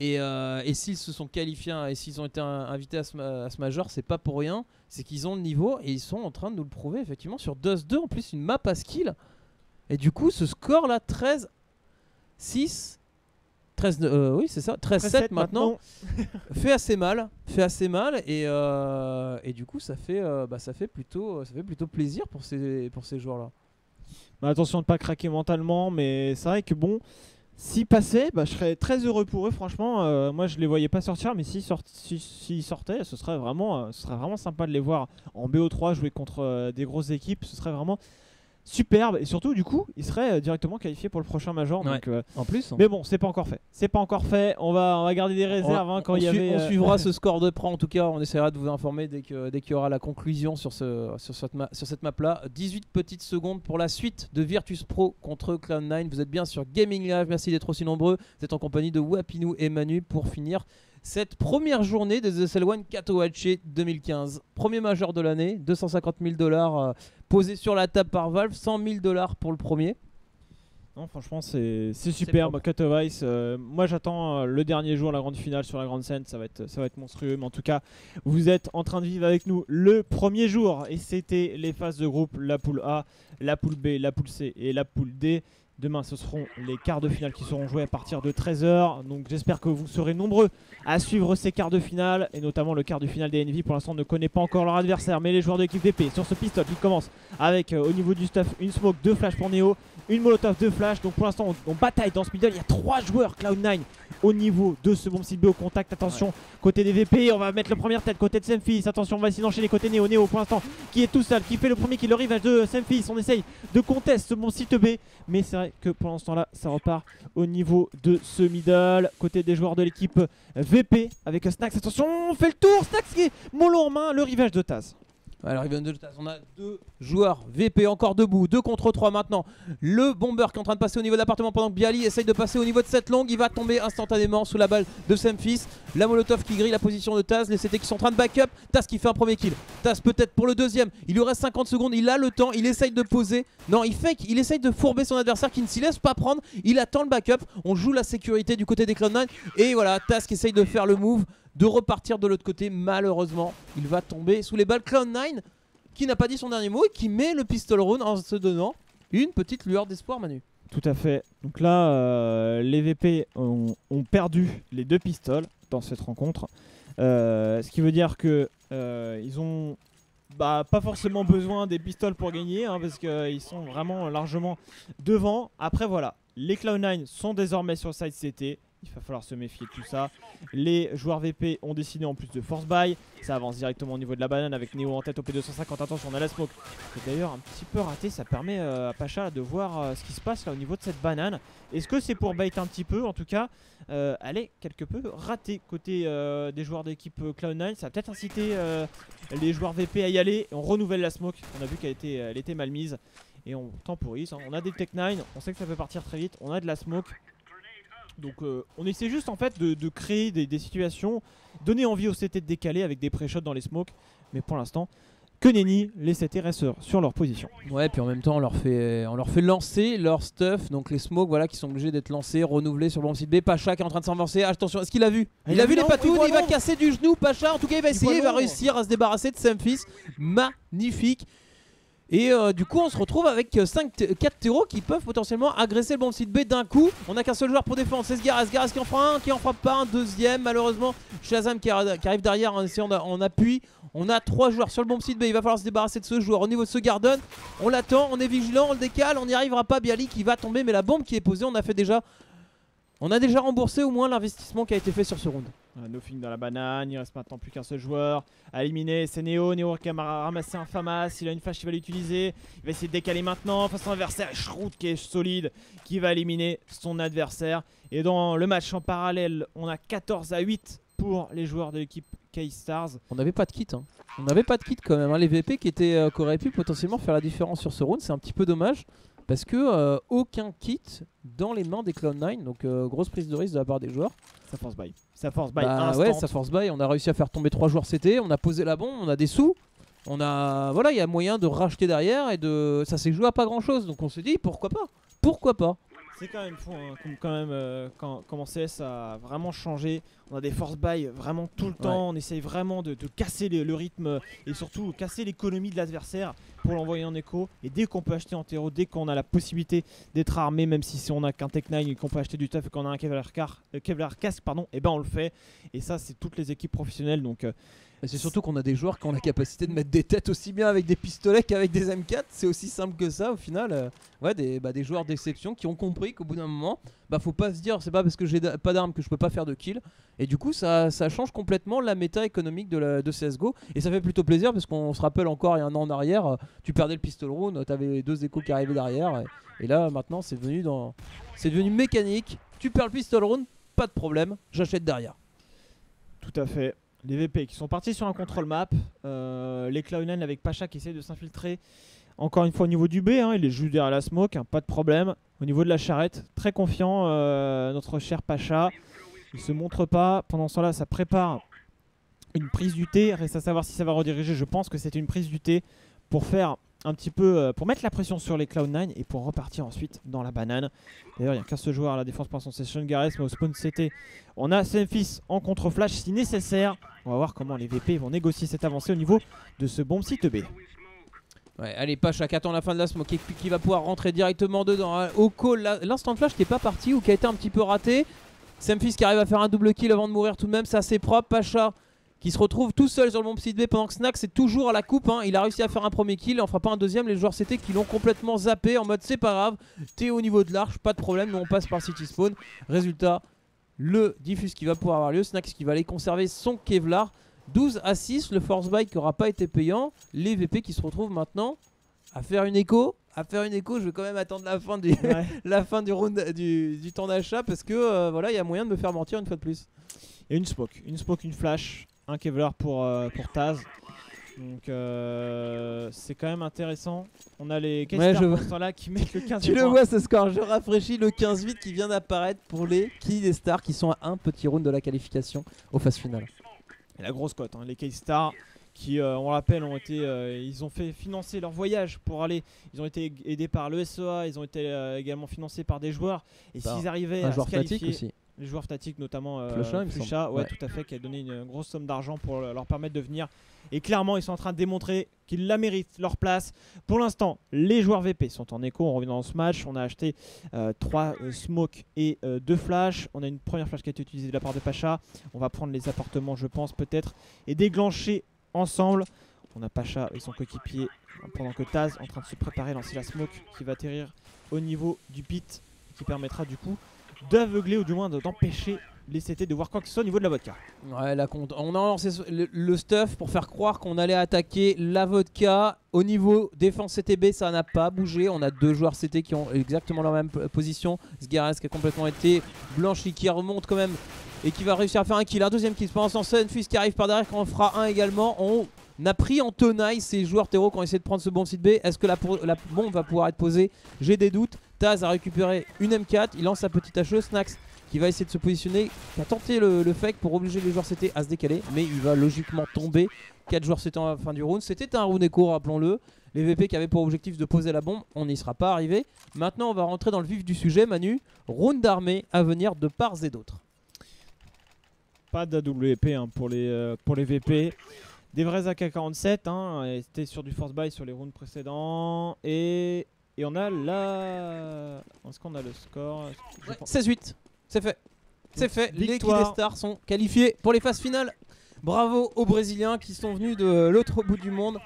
Et s'ils se sont qualifiés et s'ils ont été invités à ce Major, c'est pas pour rien. C'est qu'ils ont le niveau et ils sont en train de nous le prouver effectivement sur Dust 2. En plus une map à skill. Et du coup ce score là 13-6 oui c'est ça 13-7 maintenant fait assez mal et du coup ça fait plutôt plaisir pour ces joueurs là. Bah, attention de ne pas craquer mentalement, mais c'est vrai que bon, s'ils passaient, je serais très heureux pour eux franchement. Moi je les voyais pas sortir, mais s'ils sortaient, ce serait vraiment sympa de les voir en BO3 jouer contre des grosses équipes. Ce serait vraiment superbe et surtout du coup ils seraient directement qualifiés pour le prochain Major. Ouais, donc, en plus mais bon c'est pas encore fait, on va garder des réserves quand on suivra ce score de près. En tout cas on essaiera de vous informer dès qu'il y aura la conclusion sur cette map là. 18 petites secondes pour la suite de Virtus Pro contre Cloud9. Vous êtes bien sur Gaming Live, merci d'être aussi nombreux. Vous êtes en compagnie de Wapinou et Manu pour finir cette première journée des SL1 Katowice 2015. Premier majeur de l'année, 250 000 $ posés sur la table par Valve, 100 000 $ pour le premier. Non, franchement, c'est superbe. Katowice, moi j'attends le dernier jour, la grande finale sur la grande scène, ça va être monstrueux. Mais en tout cas, vous êtes en train de vivre avec nous le premier jour. Et c'était les phases de groupe, la poule A, la poule B, la poule C et la poule D. Demain ce seront les quarts de finale qui seront joués à partir de 13 h. Donc j'espère que vous serez nombreux à suivre ces quarts de finale. Et notamment le quart de finale des Envy. Pour l'instant on ne connaît pas encore leur adversaire. Mais les joueurs de l'équipe VP sur ce pistol qui commence avec au niveau du stuff une smoke, 2 flash pour Neo, une molotov, 2 flash. Donc pour l'instant on bataille dans ce middle. Il y a 3 joueurs Cloud9 au niveau de ce bomb site B au contact. Attention côté des VP, on va mettre le premier tête côté de Semfis. Attention on va essayer d'enchaîner côté Neo. Neo pour l'instant qui est tout seul, qui fait le premier, qui le rivage de Semfis. On essaye de contest ce bomb site B. Mais c'est vrai que pour l'instant là ça repart au niveau de ce middle côté des joueurs de l'équipe VP avec Snax. Attention on fait le tour, Snax qui est mollo en main, le rivage de Taz.
Alors on a 2 joueurs VP encore debout, 2 contre 3 maintenant. Le bomber qui est en train de passer au niveau de l'appartement pendant que Bialy essaye de passer au niveau de cette longue. Il va tomber instantanément sous la balle de Semfis. La Molotov qui grille la position de Taz. Les CT qui sont en train de back up. Taz qui fait un premier kill. Taz peut-être pour le deuxième. Il lui reste 50 secondes. Il a le temps. Il essaye de poser. Non, il fake. Il essaye de fourber son adversaire qui ne s'y laisse pas prendre. Il attend le backup. On joue la sécurité du côté des Cloud9. Et voilà, Taz qui essaye de faire le move, de repartir de l'autre côté. Malheureusement, il va tomber sous les balles. Cloud9 qui n'a pas dit son dernier mot et qui met le pistol round en se donnant une petite lueur d'espoir, Manu.
Tout à fait. Donc là, les VP ont perdu les 2 pistoles dans cette rencontre. Ce qui veut dire que ils ont pas forcément besoin des pistoles pour gagner, hein, parce qu'ils sont vraiment largement devant. Après voilà, les Cloud9 sont désormais sur le side CT. Il va falloir se méfier de tout ça. Les joueurs VP ont décidé en plus de force buy. Ça avance directement au niveau de la banane avec Neo en tête au P250. Attention, on a la smoke. C'est d'ailleurs un petit peu raté. Ça permet à Pacha de voir ce qui se passe là au niveau de cette banane. Est-ce que c'est pour bait un petit peu? En tout cas, elle est quelque peu ratée côté des joueurs d'équipe Cloud9. Ça va peut-être inciter les joueurs VP à y aller. On renouvelle la smoke. On a vu qu'elle était mal mise. Et on temporise. Hein. On a des Tech 9. On sait que ça peut partir très vite. On a de la smoke. Donc on essaie juste en fait de créer des situations, donner envie aux CT de décaler avec des pré-shots dans les smokes. Mais pour l'instant, que nenni, les CT restent sur leur position.
Ouais, puis en même temps on leur fait lancer leur stuff. Donc les smokes voilà, qui sont obligés d'être lancés, renouvelés sur le bon site B. Pacha qui est en train de s'avancer. Attention, est-ce qu'il a vu? Il a vu les patounes, il va casser du genou. Pacha en tout cas il va essayer, il va réussir à se débarrasser de Semfis. Magnifique. Et du coup on se retrouve avec 4 terreaux qui peuvent potentiellement agresser le bon site B d'un coup. On n'a qu'un seul joueur pour défendre, c'est Sgaras. Sgaras qui en fera un, qui en frappe pas un deuxième. Malheureusement Shazam qui arrive derrière en essayant en appui. On a 3 joueurs sur le bon site B, il va falloir se débarrasser de ce joueur. Au niveau de ce Garden, on l'attend, on est vigilant, on le décale, on n'y arrivera pas. Bialy qui va tomber, mais la bombe qui est posée, on a déjà remboursé au moins l'investissement qui a été fait sur ce round.
Nothing dans la banane, il reste maintenant plus qu'un seul joueur à éliminer, c'est Neo qui a ramassé un FAMAS, il a une flash, il va l'utiliser, il va essayer de décaler maintenant face à son adversaire, Shroud qui est solide, qui va éliminer son adversaire. Et dans le match en parallèle, on a 14-8 pour les joueurs de l'équipe K-Stars.
On n'avait pas de kit, hein. On n'avait pas de kit quand même, hein. Les VP qui auraient pu potentiellement faire la différence sur ce round, c'est un petit peu dommage. Parce que aucun kit dans les mains des Cloud9, donc grosse prise de risque de la part des joueurs.
Ça force buy. Ça force buy
ouais, ça force buy. On a réussi à faire tomber 3 joueurs CT, on a posé la bombe, on a des sous. Voilà, il y a moyen de racheter derrière et ça s'est joué à pas grand chose. Donc on se dit pourquoi pas? Pourquoi pas?
C'est quand même fou, hein, comment CS a vraiment changé. On a des force buy vraiment tout le temps. On essaye vraiment de casser le rythme et surtout casser l'économie de l'adversaire pour l'envoyer en écho. Et dès qu'on peut acheter en terreau, dès qu'on a la possibilité d'être armé, même si on n'a qu'un Tech 9 et qu'on peut acheter du stuff et qu'on a un Kevlar casque, et ben on le fait. Et ça, c'est toutes les équipes professionnelles. Donc
c'est surtout qu'on a des joueurs qui ont la capacité de mettre des têtes aussi bien avec des pistolets qu'avec des M4. C'est aussi simple que ça au final. Des joueurs d'exception qui ont compris qu'au bout d'un moment, faut pas se dire c'est pas parce que j'ai pas d'armes que je peux pas faire de kill. Et du coup ça change complètement la méta économique de CSGO. Et ça fait plutôt plaisir parce qu'on se rappelle encore il y a un an en arrière, tu perdais le pistol round, t'avais 2 échos qui arrivaient derrière. Et là maintenant c'est devenu mécanique. Tu perds le pistol round, pas de problème, j'achète derrière.
Tout à fait. Les VP qui sont partis sur un contrôle map, les Cloud9 avec Pacha qui essaie de s'infiltrer encore une fois au niveau du B, hein, il est juste derrière la smoke, hein, pas de problème. Au niveau de la charrette, très confiant notre cher Pacha, il se montre pas, pendant ce temps là ça prépare une prise du T, reste à savoir si ça va rediriger, je pense que c'était une prise du T pour faire un petit peu, pour mettre la pression sur les Cloud9 et pour repartir ensuite dans la banane. D'ailleurs il n'y a qu'un seul joueur à la défense pour son session Gareth, mais au spawn CT on a Semfis en contre-flash si nécessaire. On va voir comment les VP vont négocier cette avancée au niveau de ce bomb site B.
Ouais, allez, Pacha qui attend la fin de la smoke et qui va pouvoir rentrer directement dedans. Hein. Au call, l'instant flash qui n'est pas parti ou qui a été un petit peu raté. Semfis qui arrive à faire un double kill avant de mourir tout de même, c'est assez propre. Pacha qui se retrouve tout seul sur le bomb site B pendant que Snack c'est toujours à la coupe. Hein. Il a réussi à faire un premier kill, il en fera pas un deuxième. Les joueurs CT qui l'ont complètement zappé en mode c'est pas grave, t'es au niveau de l'arche, pas de problème, nous on passe par City Spawn. Résultat, le diffuse qui va pouvoir avoir lieu, Snack qui va aller conserver son Kevlar. 12-6, le force buy qui n'aura pas été payant. Les VP qui se retrouvent maintenant à faire une écho. Je vais quand même attendre la fin du, la fin du round du temps d'achat parce que voilà, il y a moyen de me faire mentir une fois de plus.
Et une smoke, une flash, un Kevlar pour Taz. Donc c'est quand même intéressant. On a les
Ouais,
K-Stars
je
pour
vois.
ce temps-là qui mettent le 15e
Tu le
point.
vois ce score, je rafraîchis le 15-8 qui vient d'apparaître pour les Key Stars qui sont à un petit round de la qualification aux phases finales.
Et la grosse cote, hein, les K-Stars qui, on le rappelle, ils ont fait financer leur voyage pour aller. Ils ont été aidés par le SEA, ils ont été également financés par des joueurs. Et
Par
s'ils arrivaient
Un
à
joueur
se qualifier,
statique aussi.
les joueurs statiques notamment
Flusha, il me
Flusha,
semble.
ouais,
Ouais.
tout à fait, qui a donné une grosse somme d'argent pour leur permettre de venir. Et clairement, ils sont en train de démontrer qu'ils la méritent, leur place. Pour l'instant, les joueurs VP sont en écho. On revient dans ce match. On a acheté 3 smokes et 2 flashs. On a une première flash qui a été utilisée de la part de Pacha. On va prendre les appartements, je pense, peut-être, et déclencher ensemble. On a Pacha et son coéquipier pendant que Taz en train de se préparer à lancer la smoke qui va atterrir au niveau du pit, qui permettra du coup d'aveugler ou du moins d'empêcher les CT de voir quoi que ce soit au niveau de la vodka.
Ouais, là, on a lancé le stuff pour faire croire qu'on allait attaquer la vodka. Au niveau défense CTB, ça n'a pas bougé. On a 2 joueurs CT qui ont exactement la même position. Sgares qui a complètement été blanchi, qui remonte quand même et qui va réussir à faire un kill. Un deuxième kill. Pendant ce temps, Sunfist qui arrive par derrière, quand on fera un également. On a pris en tenaille ces joueurs terreau qui ont essayé de prendre ce bon site B. Est-ce que la bombe va pouvoir être posée? J'ai des doutes. Taz a récupéré une M4. Il lance sa petite HE. Snax qui va essayer de se positionner, qui a tenté le fake pour obliger les joueurs CT à se décaler, mais il va logiquement tomber. 4 joueurs CT en fin du round. C'était un round écho, rappelons-le. Les VP qui avaient pour objectif de poser la bombe, on n'y sera pas arrivé. Maintenant, on va rentrer dans le vif du sujet, Manu. Round d'armée à venir de part et d'autre.
Pas d'AWP hein, pour les VP. Des vrais AK-47, hein, c'était sur du force buy sur les rounds précédents. Et on a là. Est-ce qu'on a le score?
Ouais, 16-8, c'est fait. C'est fait, les
Victoire.
Key Stars sont qualifiés pour les phases finales. Bravo aux Brésiliens qui sont venus de l'autre bout du monde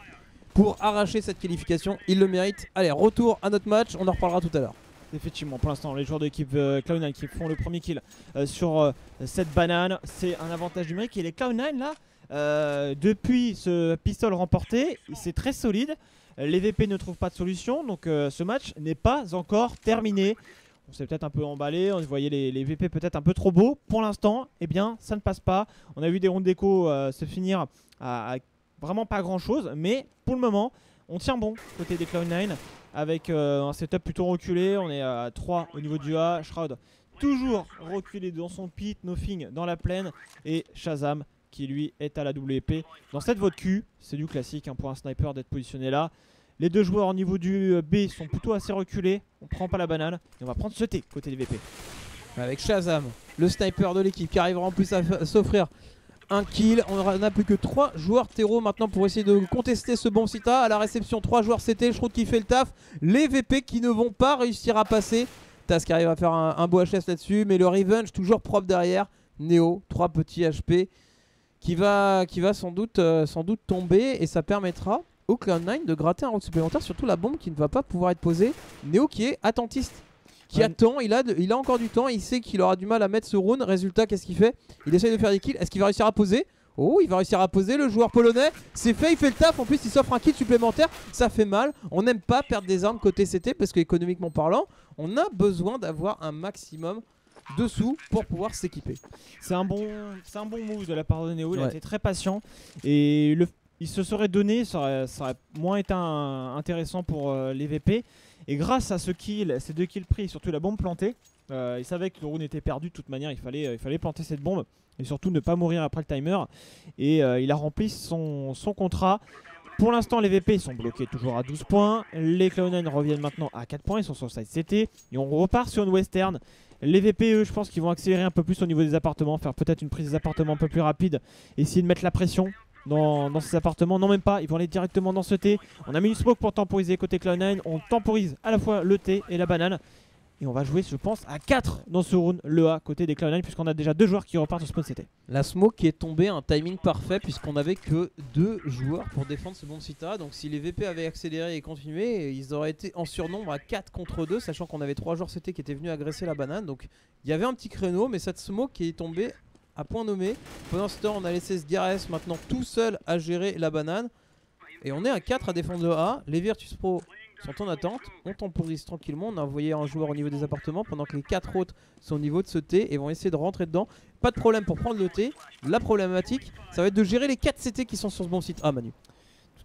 pour arracher cette qualification. Ils le méritent. Allez, retour à notre match, on en reparlera tout à l'heure.
Effectivement, pour l'instant, les joueurs de l'équipe Cloud9 qui font le premier kill sur cette banane, c'est un avantage numérique. Et les Cloud9 là, depuis ce pistol remporté, c'est très solide. Les VP ne trouvent pas de solution, donc ce match n'est pas encore terminé. On s'est peut-être un peu emballé, on voyait les VP peut-être un peu trop beaux. Pour l'instant, eh bien, ça ne passe pas. On a vu des rounds d'écho se finir à vraiment pas grand-chose, mais pour le moment, on tient bon côté des Cloud9 avec un setup plutôt reculé. On est à 3 au niveau du A. Shroud toujours reculé dans son pit, Nothing dans la plaine et Shazam qui lui est à la WP. Dans cette vote Q, c'est du classique hein, pour un sniper d'être positionné là. Les 2 joueurs au niveau du B sont plutôt assez reculés. On prend pas la banane et on va prendre ce T côté des VP.
Avec Shazam, le sniper de l'équipe qui arrivera en plus à s'offrir un kill. On n'a plus que 3 joueurs terreau maintenant pour essayer de contester ce bon sita. À la réception, 3 joueurs CT, Shroud qui fait le taf. Les VP qui ne vont pas réussir à passer. Taz qui arrive à faire un beau HS là-dessus. Mais le Revenge toujours propre derrière. Neo, 3 petits HP qui va sans doute tomber. Et ça permettra au Cloud9 de gratter un round supplémentaire. Surtout la bombe qui ne va pas pouvoir être posée. Neo qui est attentiste. Qui attend, il a encore du temps, il sait qu'il aura du mal à mettre ce round. Résultat, qu'est-ce qu'il fait? Il essaye de faire des kills. Est-ce qu'il va réussir à poser? Oh, il va réussir à poser, le joueur polonais. C'est fait, il fait le taf. En plus, il s'offre un kill supplémentaire. Ça fait mal. On n'aime pas perdre des armes côté CT parce qu'économiquement parlant, on a besoin d'avoir un maximum de sous pour pouvoir s'équiper.
C'est un bon move de la part de Neo. Il a
Ouais.
été très patient et il se serait donné, ça aurait moins été intéressant pour les VP. Et grâce à ce kill, ces 2 kills pris, surtout la bombe plantée, il savait que le round était perdu de toute manière. Il fallait planter cette bombe et surtout ne pas mourir après le timer. Et il a rempli son contrat. Pour l'instant, les VP sont bloqués toujours à 12 points. Les Cloud9 reviennent maintenant à 4 points. Ils sont sur le side CT. Et on repart sur une western. Les VP, eux, je pense qu'ils vont accélérer un peu plus au niveau des appartements. Faire peut-être une prise des appartements un peu plus rapide. Essayer de mettre la pression dans ces appartements. Non, même pas. Ils vont aller directement dans ce T. On a mis une smoke pour temporiser côté Cloud9. On temporise à la fois le T et la banane. Et on va jouer, je pense, à 4 dans ce round, le A côté des Cloud9, puisqu'on a déjà 2 joueurs qui repartent au spawn CT.
La smoke qui est tombée, un timing parfait puisqu'on n'avait que 2 joueurs pour défendre ce bon sita. Donc si les VP avaient accéléré et continué, ils auraient été en surnombre à 4 contre 2, sachant qu'on avait 3 joueurs CT qui étaient venus agresser la banane. Donc il y avait un petit créneau, mais cette smoke qui est tombée à point nommé. Pendant ce temps, on a laissé Sgares maintenant tout seul à gérer la banane. Et on est à 4 à défendre le A. Les Virtus Pro sont en attente. On temporise tranquillement. On a envoyé un joueur au niveau des appartements pendant que les 4 autres sont au niveau de ce T et vont essayer de rentrer dedans. Pas de problème pour prendre le T. La problématique, ça va être de gérer les 4 CT qui sont sur ce bon site. Ah, Manu.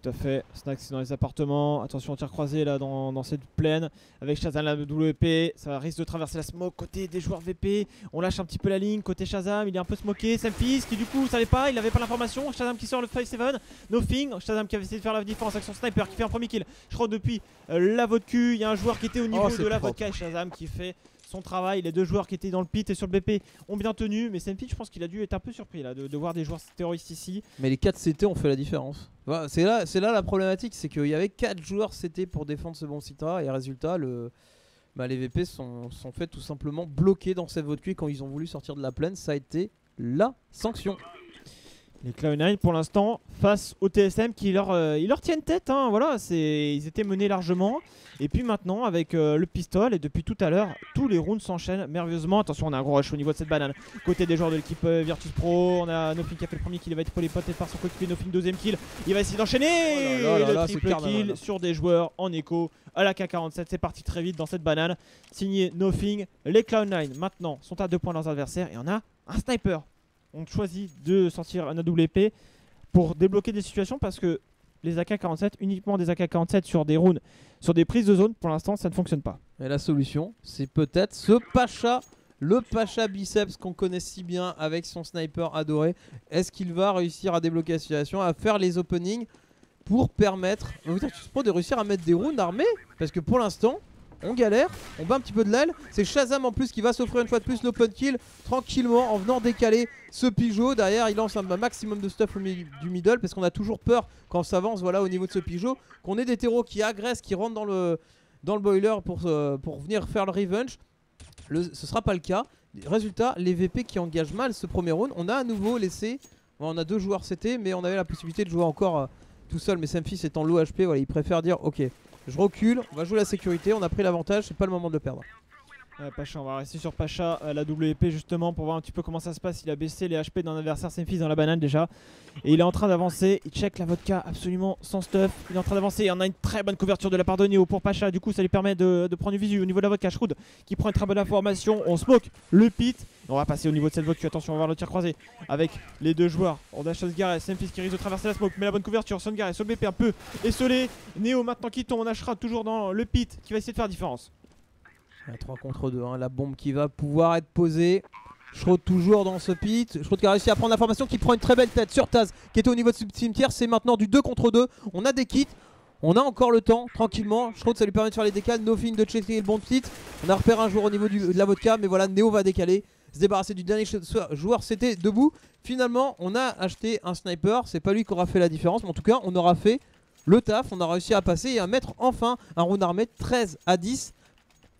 Tout à fait. Snack c'est dans les appartements. Attention au tir croisé là dans cette plaine. Avec Shazam la WP. Ça risque de traverser la smoke côté des joueurs VP. On lâche un petit peu la ligne. Côté Shazam, il est un peu smoké. Semfis qui du coup savait pas, il avait pas l'information. Shazam qui sort le 5-7. Nothing. Shazam qui avait essayé de faire la différence avec son sniper qui fait un premier kill. Je crois depuis la vodka. Il y a un joueur qui était au niveau de la vodka et Shazam qui fait son travail. Les deux joueurs qui étaient dans le pit et sur le BP ont bien tenu, mais Semfis je pense qu'il a dû être un peu surpris là de voir des joueurs terroristes ici.
Mais les 4 CT ont fait la différence. Voilà, c'est là la problématique, c'est qu'il y avait 4 joueurs CT pour défendre ce bon Citra et résultat les VP sont fait tout simplement bloquer dans cette vodka quand ils ont voulu sortir de la plaine. Ça a été la sanction.
Les Cloud9 pour l'instant face au TSM qui ils leur tiennent tête, hein, voilà, ils étaient menés largement. Et puis maintenant avec le pistolet et depuis tout à l'heure tous les rounds s'enchaînent merveilleusement. Attention on a un gros rush au niveau de cette banane. Côté des joueurs de l'équipe Virtus Pro, on a Nothing qui a fait le premier kill, il va être polépoté par son coéquipier Nothing deuxième kill. Il va essayer d'enchaîner le triple kill sur des joueurs en écho à la K47. C'est parti très vite dans cette banane. Signé Nothing. Les Cloud9 maintenant sont à 2 points de leurs adversaires et on a un sniper. On choisit de sortir un AWP pour débloquer des situations parce que les AK-47, uniquement des AK-47 sur des rounds, sur des prises de zone, pour l'instant ça ne fonctionne pas.
Et la solution, c'est peut-être ce Pacha, le Pacha Biceps qu'on connaît si bien avec son sniper adoré. Est-ce qu'il va réussir à débloquer la situation, à faire les openings pour permettre de réussir à mettre des rounds armés? Parce que pour l'instant, on galère, on bat un petit peu de l'aile. C'est Shazam en plus qui va s'offrir une fois de plus l'open kill tranquillement en venant décaler ce Pigeot. Derrière il lance un maximum de stuff du middle parce qu'on a toujours peur quand on s'avance au niveau de ce Pigeot qu'on ait des terreaux qui agressent, qui rentrent dans le boiler pour venir faire le revenge. Ce sera pas le cas. Résultat, les VP qui engagent mal ce premier round. On a à nouveau laissé, on a 2 joueurs CT mais on avait la possibilité de jouer encore tout seul. Mais Semfis étant low HP, voilà, il préfère dire ok, je recule, on va jouer la sécurité, on a pris l'avantage, c'est pas le moment de le perdre.
Pacha, on va rester sur Pacha, la WP justement pour voir un petit peu comment ça se passe. Il a baissé les HP d'un adversaire Semfis dans la banane déjà. Et il est en train d'avancer, il check la vodka absolument sans stuff. Il est en train d'avancer et on a une très bonne couverture de la part de Neo pour Pacha. Du coup ça lui permet de prendre du visu au niveau de la vodka. Shroud qui prend une très bonne information, on smoke le pit. On va passer au niveau de cette vodka, attention on va voir le tir croisé avec les deux joueurs. On a Shazgareth, Semfis qui risque de traverser la smoke, mais la bonne couverture, Shazgareth sur le BP un peu esselé. Neo maintenant qui tombe, on a Shroud toujours dans le pit qui va essayer de faire la différence.
3 contre 2, hein, la bombe qui va pouvoir être posée. Shroud toujours dans ce pit. Shroud qui a réussi à prendre l'information, qui prend une très belle tête sur Taz qui était au niveau de ce cimetière. C'est maintenant du 2 contre 2. On a des kits, on a encore le temps, tranquillement. Shroud ça lui permet de faire les décales. Nothing de checker le bon kit. On a repéré un joueur au niveau de la vodka, mais voilà, Neo va décaler, se débarrasser du dernier joueur. C'était debout. Finalement, on a acheté un sniper. C'est pas lui qui aura fait la différence, mais en tout cas, on aura fait le taf. On a réussi à passer et à mettre enfin un round armé 13-10.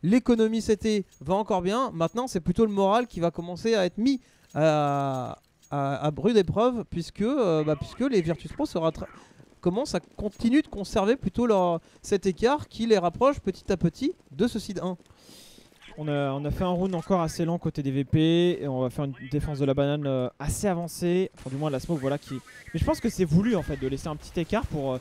L'économie CT va encore bien. Maintenant, c'est plutôt le moral qui va commencer à être mis à rude épreuve puisque les Virtus Pro commencent à continuer de conserver plutôt cet écart qui les rapproche petit à petit de ce seed 1.
On a fait un round encore assez lent côté des VP et on va faire une défense de la banane assez avancée, enfin du moins la smoke voilà qui. Mais je pense que c'est voulu en fait de laisser un petit écart pour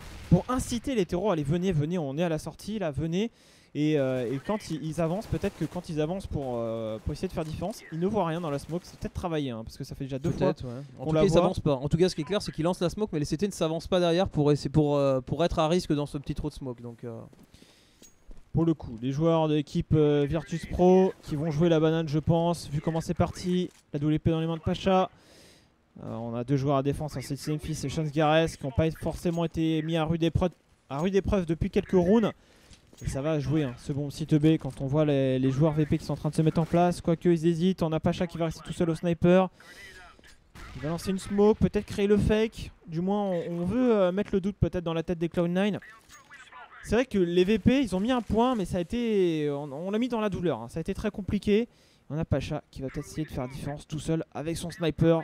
inciter les terreaux à aller venez, on est à la sortie là, venez. Et quand ils avancent, peut-être que quand ils avancent pour essayer de faire différence, ils ne voient rien dans la smoke. C'est peut-être travailler hein, parce que ça fait déjà 2 fois.
Ouais. En tout cas, ils s'avancent pas. En tout cas, ce qui est clair, c'est qu'ils lancent la smoke, mais les CT ne s'avancent pas derrière pour être à risque dans ce petit trou de smoke. Donc,
pour le coup, les joueurs de l'équipe Virtus Pro qui vont jouer la banane, je pense, vu comment c'est parti. La WP dans les mains de Pacha. On a 2 joueurs à défense, c'est Semfis et Shazgareth qui n'ont pas forcément été mis à rude épreuve depuis quelques rounds. Et ça va jouer hein, ce bon site B quand on voit les joueurs VP qui sont en train de se mettre en place. Quoique ils hésitent, on a Pacha qui va rester tout seul au sniper. Il va lancer une smoke, peut-être créer le fake. Du moins on veut mettre le doute peut-être dans la tête des Cloud9. C'est vrai que les VP ils ont mis un point mais ça a été, on l'a mis dans la douleur hein. Ça a été très compliqué. On a Pacha qui va peut-être essayer de faire la différence tout seul avec son sniper.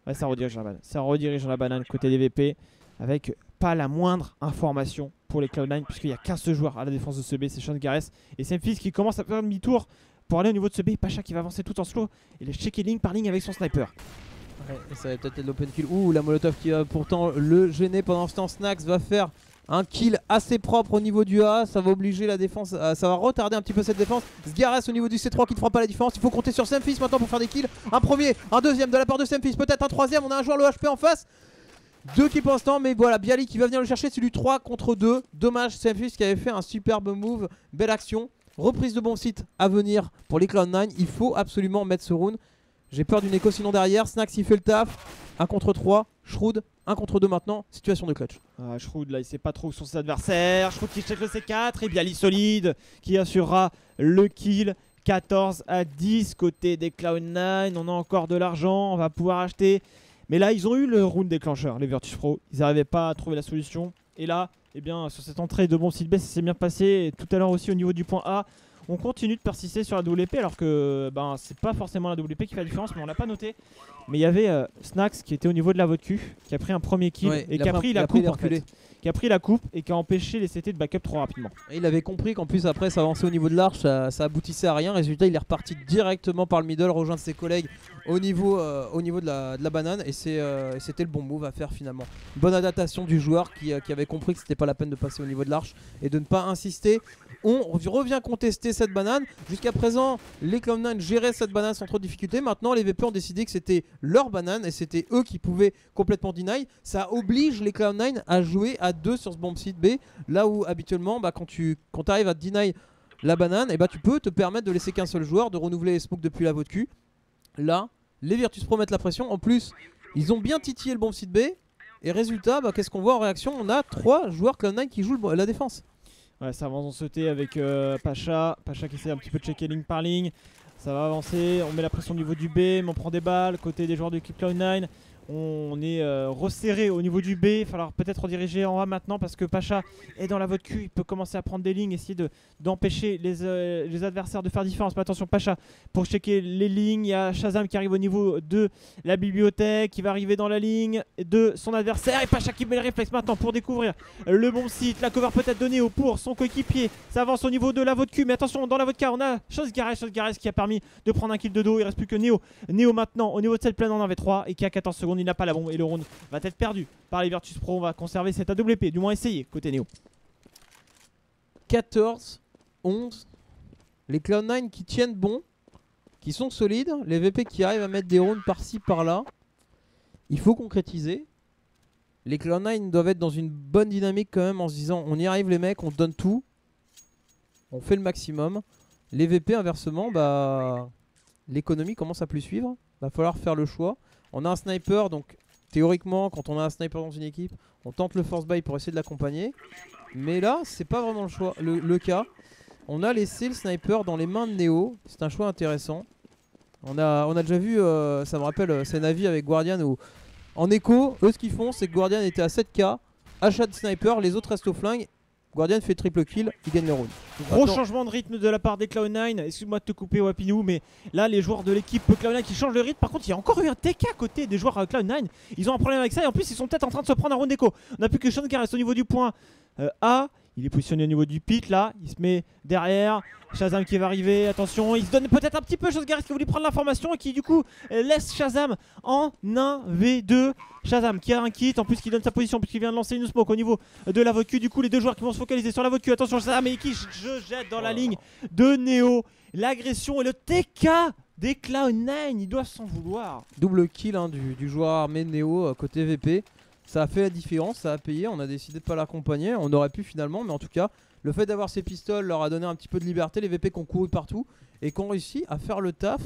Ouais, ça redirige dans la banane. Ça redirige dans la banane côté des VP avec pas la moindre information pour les Cloud9 puisqu'il n'y a qu'un seul joueur à la défense de ce B, c'est Shazgareth et Semfis qui commence à faire demi-tour pour aller au niveau de ce B. Pacha qui va avancer tout en slow et les checker ligne par ligne avec son sniper.
Ouais, et ça va peut-être être l'open kill. Ouh, la molotov qui va pourtant le gêner pendant ce temps. Snax va faire un kill assez propre au niveau du A. Ça va obliger la défense, ça va retarder un petit peu cette défense. Shazgareth au niveau du C3 qui ne fera pas la différence. Il faut compter sur Semfis maintenant pour faire des kills. Un premier, un deuxième de la part de Semfis, peut-être un troisième. On a un joueur le HP en face. 2 kills pour l'instant, mais voilà, Bialy qui va venir le chercher, c'est du 3 contre 2. Dommage, Semfus qui avait fait un superbe move, belle action. Reprise de bon site à venir pour les Cloud9. Il faut absolument mettre ce round. J'ai peur d'une écho sinon derrière. Snax il fait le taf. 1 contre 3. Shroud 1 contre 2 maintenant. Situation de clutch.
Shroud là il sait pas trop où sont ses adversaires. Shroud qui check le C4 et Bialy solide qui assurera le kill. 14-10 côté des Cloud9. On a encore de l'argent. On va pouvoir acheter. Mais là ils ont eu le round déclencheur, les Virtus Pro. Ils n'arrivaient pas à trouver la solution. Et là, eh bien, sur cette entrée de bon site B, ça s'est bien passé. Et tout à l'heure aussi au niveau du point A, on continue de persister sur la WP alors que c'est pas forcément la WP qui fait la différence, mais on l'a pas noté. Mais il y avait Snax qui était au niveau de la vodku, qui a pris un premier kill et qui a pris la coupe en fait. Qui a pris la coupe et qui a empêché les CT de backup trop rapidement. Et
il avait compris qu'en plus après ça avançait au niveau de l'arche, ça aboutissait à rien. Résultat il est reparti directement par le middle, rejoindre ses collègues au niveau de la banane et c'était le bon move à faire finalement. Bonne adaptation du joueur qui avait compris que c'était pas la peine de passer au niveau de l'arche et de ne pas insister. On revient contester cette banane. Jusqu'à présent les Cloud9 géraient cette banane sans trop de difficulté. Maintenant les VP ont décidé que c'était leur banane et c'était eux qui pouvaient complètement deny. Ça oblige les Cloud9 à jouer à 2 sur ce bomb site B. Là où habituellement quand tu arrives à deny la banane, et tu peux te permettre de laisser qu'un seul joueur, de renouveler les smokes depuis la vodku. Là les Virtus Pro mettent la pression. En plus ils ont bien titillé le bomb site B. Et résultat qu'est-ce qu'on voit en réaction? On a 3 joueurs Cloud9 qui jouent la défense.
Ouais, ça avance en sauté avec Pacha qui essaie un petit peu de checker ligne par ligne. Ça va avancer, on met la pression au niveau du B, mais on prend des balles. Côté des joueurs de l'équipe Cloud9, on est resserré au niveau du B. Il va falloir peut-être rediriger en A maintenant parce que Pacha est dans la vote Q. Il peut commencer à prendre des lignes, essayer d'empêcher les adversaires de faire différence. Mais attention, Pacha pour checker les lignes. Il y a Shazam qui arrive au niveau de la bibliothèque, qui va arriver dans la ligne de son adversaire. Et Pacha qui met le réflexe maintenant pour découvrir le bon site. La cover peut-être de Neo pour son coéquipier. Ça avance au niveau de la vote Q. Mais attention, dans la vodka, on a Shozgares qui a permis de prendre un kill de dos. Il ne reste plus que Neo. Neo maintenant au niveau de cette plaine en 1v3 et qui a 14 secondes. Il n'a pas la bombe et le round va être perdu par les Virtus Pro. On va conserver cette AWP, du moins essayer côté Neo.
14-11. Les Cloud9 qui tiennent bon, qui sont solides. Les VP qui arrivent à mettre des rounds par-ci par-là. Il faut concrétiser. Les Cloud9 doivent être dans une bonne dynamique quand même en se disant on y arrive les mecs, on donne tout. On fait le maximum. Les VP inversement, l'économie commence à plus suivre. Va falloir faire le choix. On a un sniper, donc théoriquement quand on a un sniper dans une équipe, on tente le force buy pour essayer de l'accompagner. Mais là c'est pas vraiment le choix, le cas. On a laissé le sniper dans les mains de Neo. C'est un choix intéressant. On a déjà vu, ça me rappelle Senavi avec Guardian où en écho, eux ce qu'ils font c'est que Guardian était à 7k, achat de sniper, les autres restent au flingue. Guardian fait triple kill, il gagne le round.
Gros changement de rythme de la part des Cloud9. Excuse-moi de te couper Wapinou, mais là les joueurs de l'équipe Cloud9 qui changent le rythme. Par contre il y a encore eu un TK à côté des joueurs Cloud9. Ils ont un problème avec ça et en plus ils sont peut-être en train de se prendre un round d'écho. On n'a plus que Sean qui reste au niveau du point A. Il est positionné au niveau du pit là, il se met derrière. Shazam qui va arriver, attention, il se donne peut-être un petit peu Shazam qui voulait prendre l'information et qui du coup laisse Shazam en 1v2. Shazam qui a un kit, en plus qui donne sa position puisqu'il vient de lancer une smoke au niveau de la vodku. Du coup les deux joueurs qui vont se focaliser sur la vodku. Attention Shazam et qui je jette dans la ligne de Neo. L'agression et le TK des Cloud9, ils doivent s'en vouloir.
Double kill du joueur armé Neo côté VP. Ça a fait la différence, ça a payé, on a décidé de pas l'accompagner, on aurait pu finalement, mais en tout cas, le fait d'avoir ces pistoles leur a donné un petit peu de liberté, les VP qui ont couru partout et qui ont réussi à faire le taf.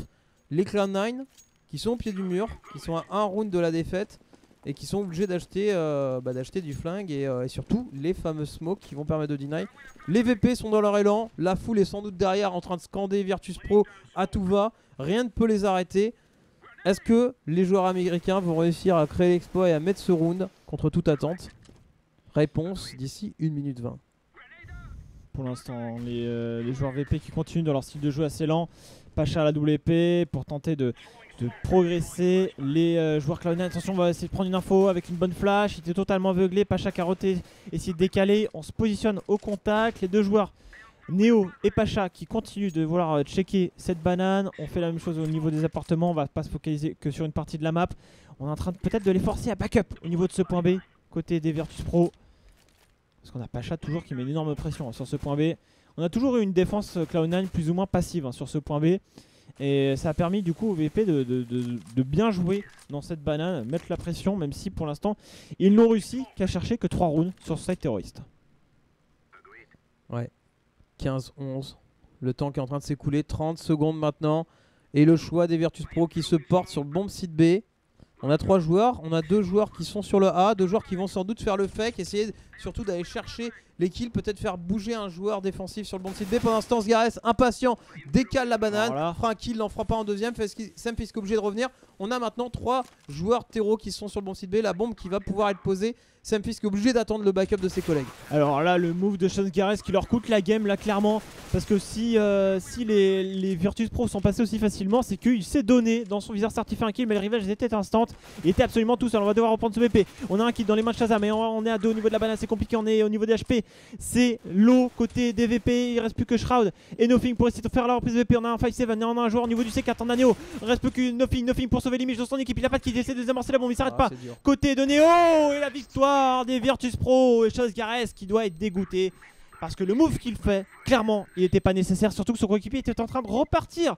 Les Cloud9 qui sont au pied du mur, qui sont à un round de la défaite et qui sont obligés d'acheter du flingue et surtout les fameux smokes qui vont permettre de deny. Les VP sont dans leur élan, la foule est sans doute derrière en train de scander Virtus Pro à tout va, rien ne peut les arrêter. Est-ce que les joueurs américains vont réussir à créer l'exploit et à mettre ce round contre toute attente? Réponse d'ici 1 minute 20.
Pour l'instant, les joueurs VP qui continuent dans leur style de jeu assez lent. Pacha à la WP pour tenter de progresser. Les joueurs Cloud9, attention, on va essayer de prendre une info avec une bonne flash. Il était totalement aveuglé. Pacha carotté, essayer de décaler. On se positionne au contact. Les deux joueurs Neo et Pacha qui continuent de vouloir checker cette banane. On fait la même chose au niveau des appartements. On va pas se focaliser que sur une partie de la map. On est en train peut-être de les forcer à backup au niveau de ce point B côté des Virtus Pro. Parce qu'on a Pacha toujours qui met une énorme pression sur ce point B. On a toujours eu une défense Cloud9 plus ou moins passive sur ce point B. Et ça a permis du coup au VP de bien jouer dans cette banane, mettre la pression, même si pour l'instant ils n'ont réussi qu'à chercher que 3 rounds sur ce site terroriste.
Ouais, 15-11. Le temps qui est en train de s'écouler, 30 secondes maintenant. Et le choix des Virtus Pro qui se portent sur le bomb site B. On a 3 joueurs, on a 2 joueurs qui sont sur le A, 2 joueurs qui vont sans doute faire le fake, essayer surtout d'aller chercher les kills, peut-être faire bouger un joueur défensif sur le bomb site B. Pendant ce temps, Sgares, impatient, décale la banane,
voilà.
fera un kill, n'en fera pas en deuxième, Semfisk est obligé de revenir. On a maintenant 3 joueurs terreau qui sont sur le bomb site B, la bombe qui va pouvoir être posée. Semfisk est obligé d'attendre le backup de ses collègues.
Alors là, le move de Sean Sgares qui leur coûte la game là clairement, parce que si les Virtus Pro sont passés aussi facilement, c'est qu'il s'est donné dans son viseur certifié un kill, mais les rivage étaient instant. Il était absolument tout seul. On va devoir reprendre ce BP. On a un kill dans les mains de Shazam, mais on est à 2 au niveau de la banane, c'est compliqué. On est au niveau des HP, c'est low côté des VP. Il reste plus que Shroud et Nothing pour essayer de faire la reprise VP. On a un 5-7, on a un joueur au niveau du C4, on a Neo. Il reste plus que Nothing pour sauver l'image de son équipe. Il a pas de kill, il essaie de désamorcer la bombe, il s'arrête pas. Côté de Neo et la victoire des Virtus Pro et Sean Sgares qui doit être dégoûté parce que le move qu'il fait, clairement, il n'était pas nécessaire, surtout que son coéquipier était en train de repartir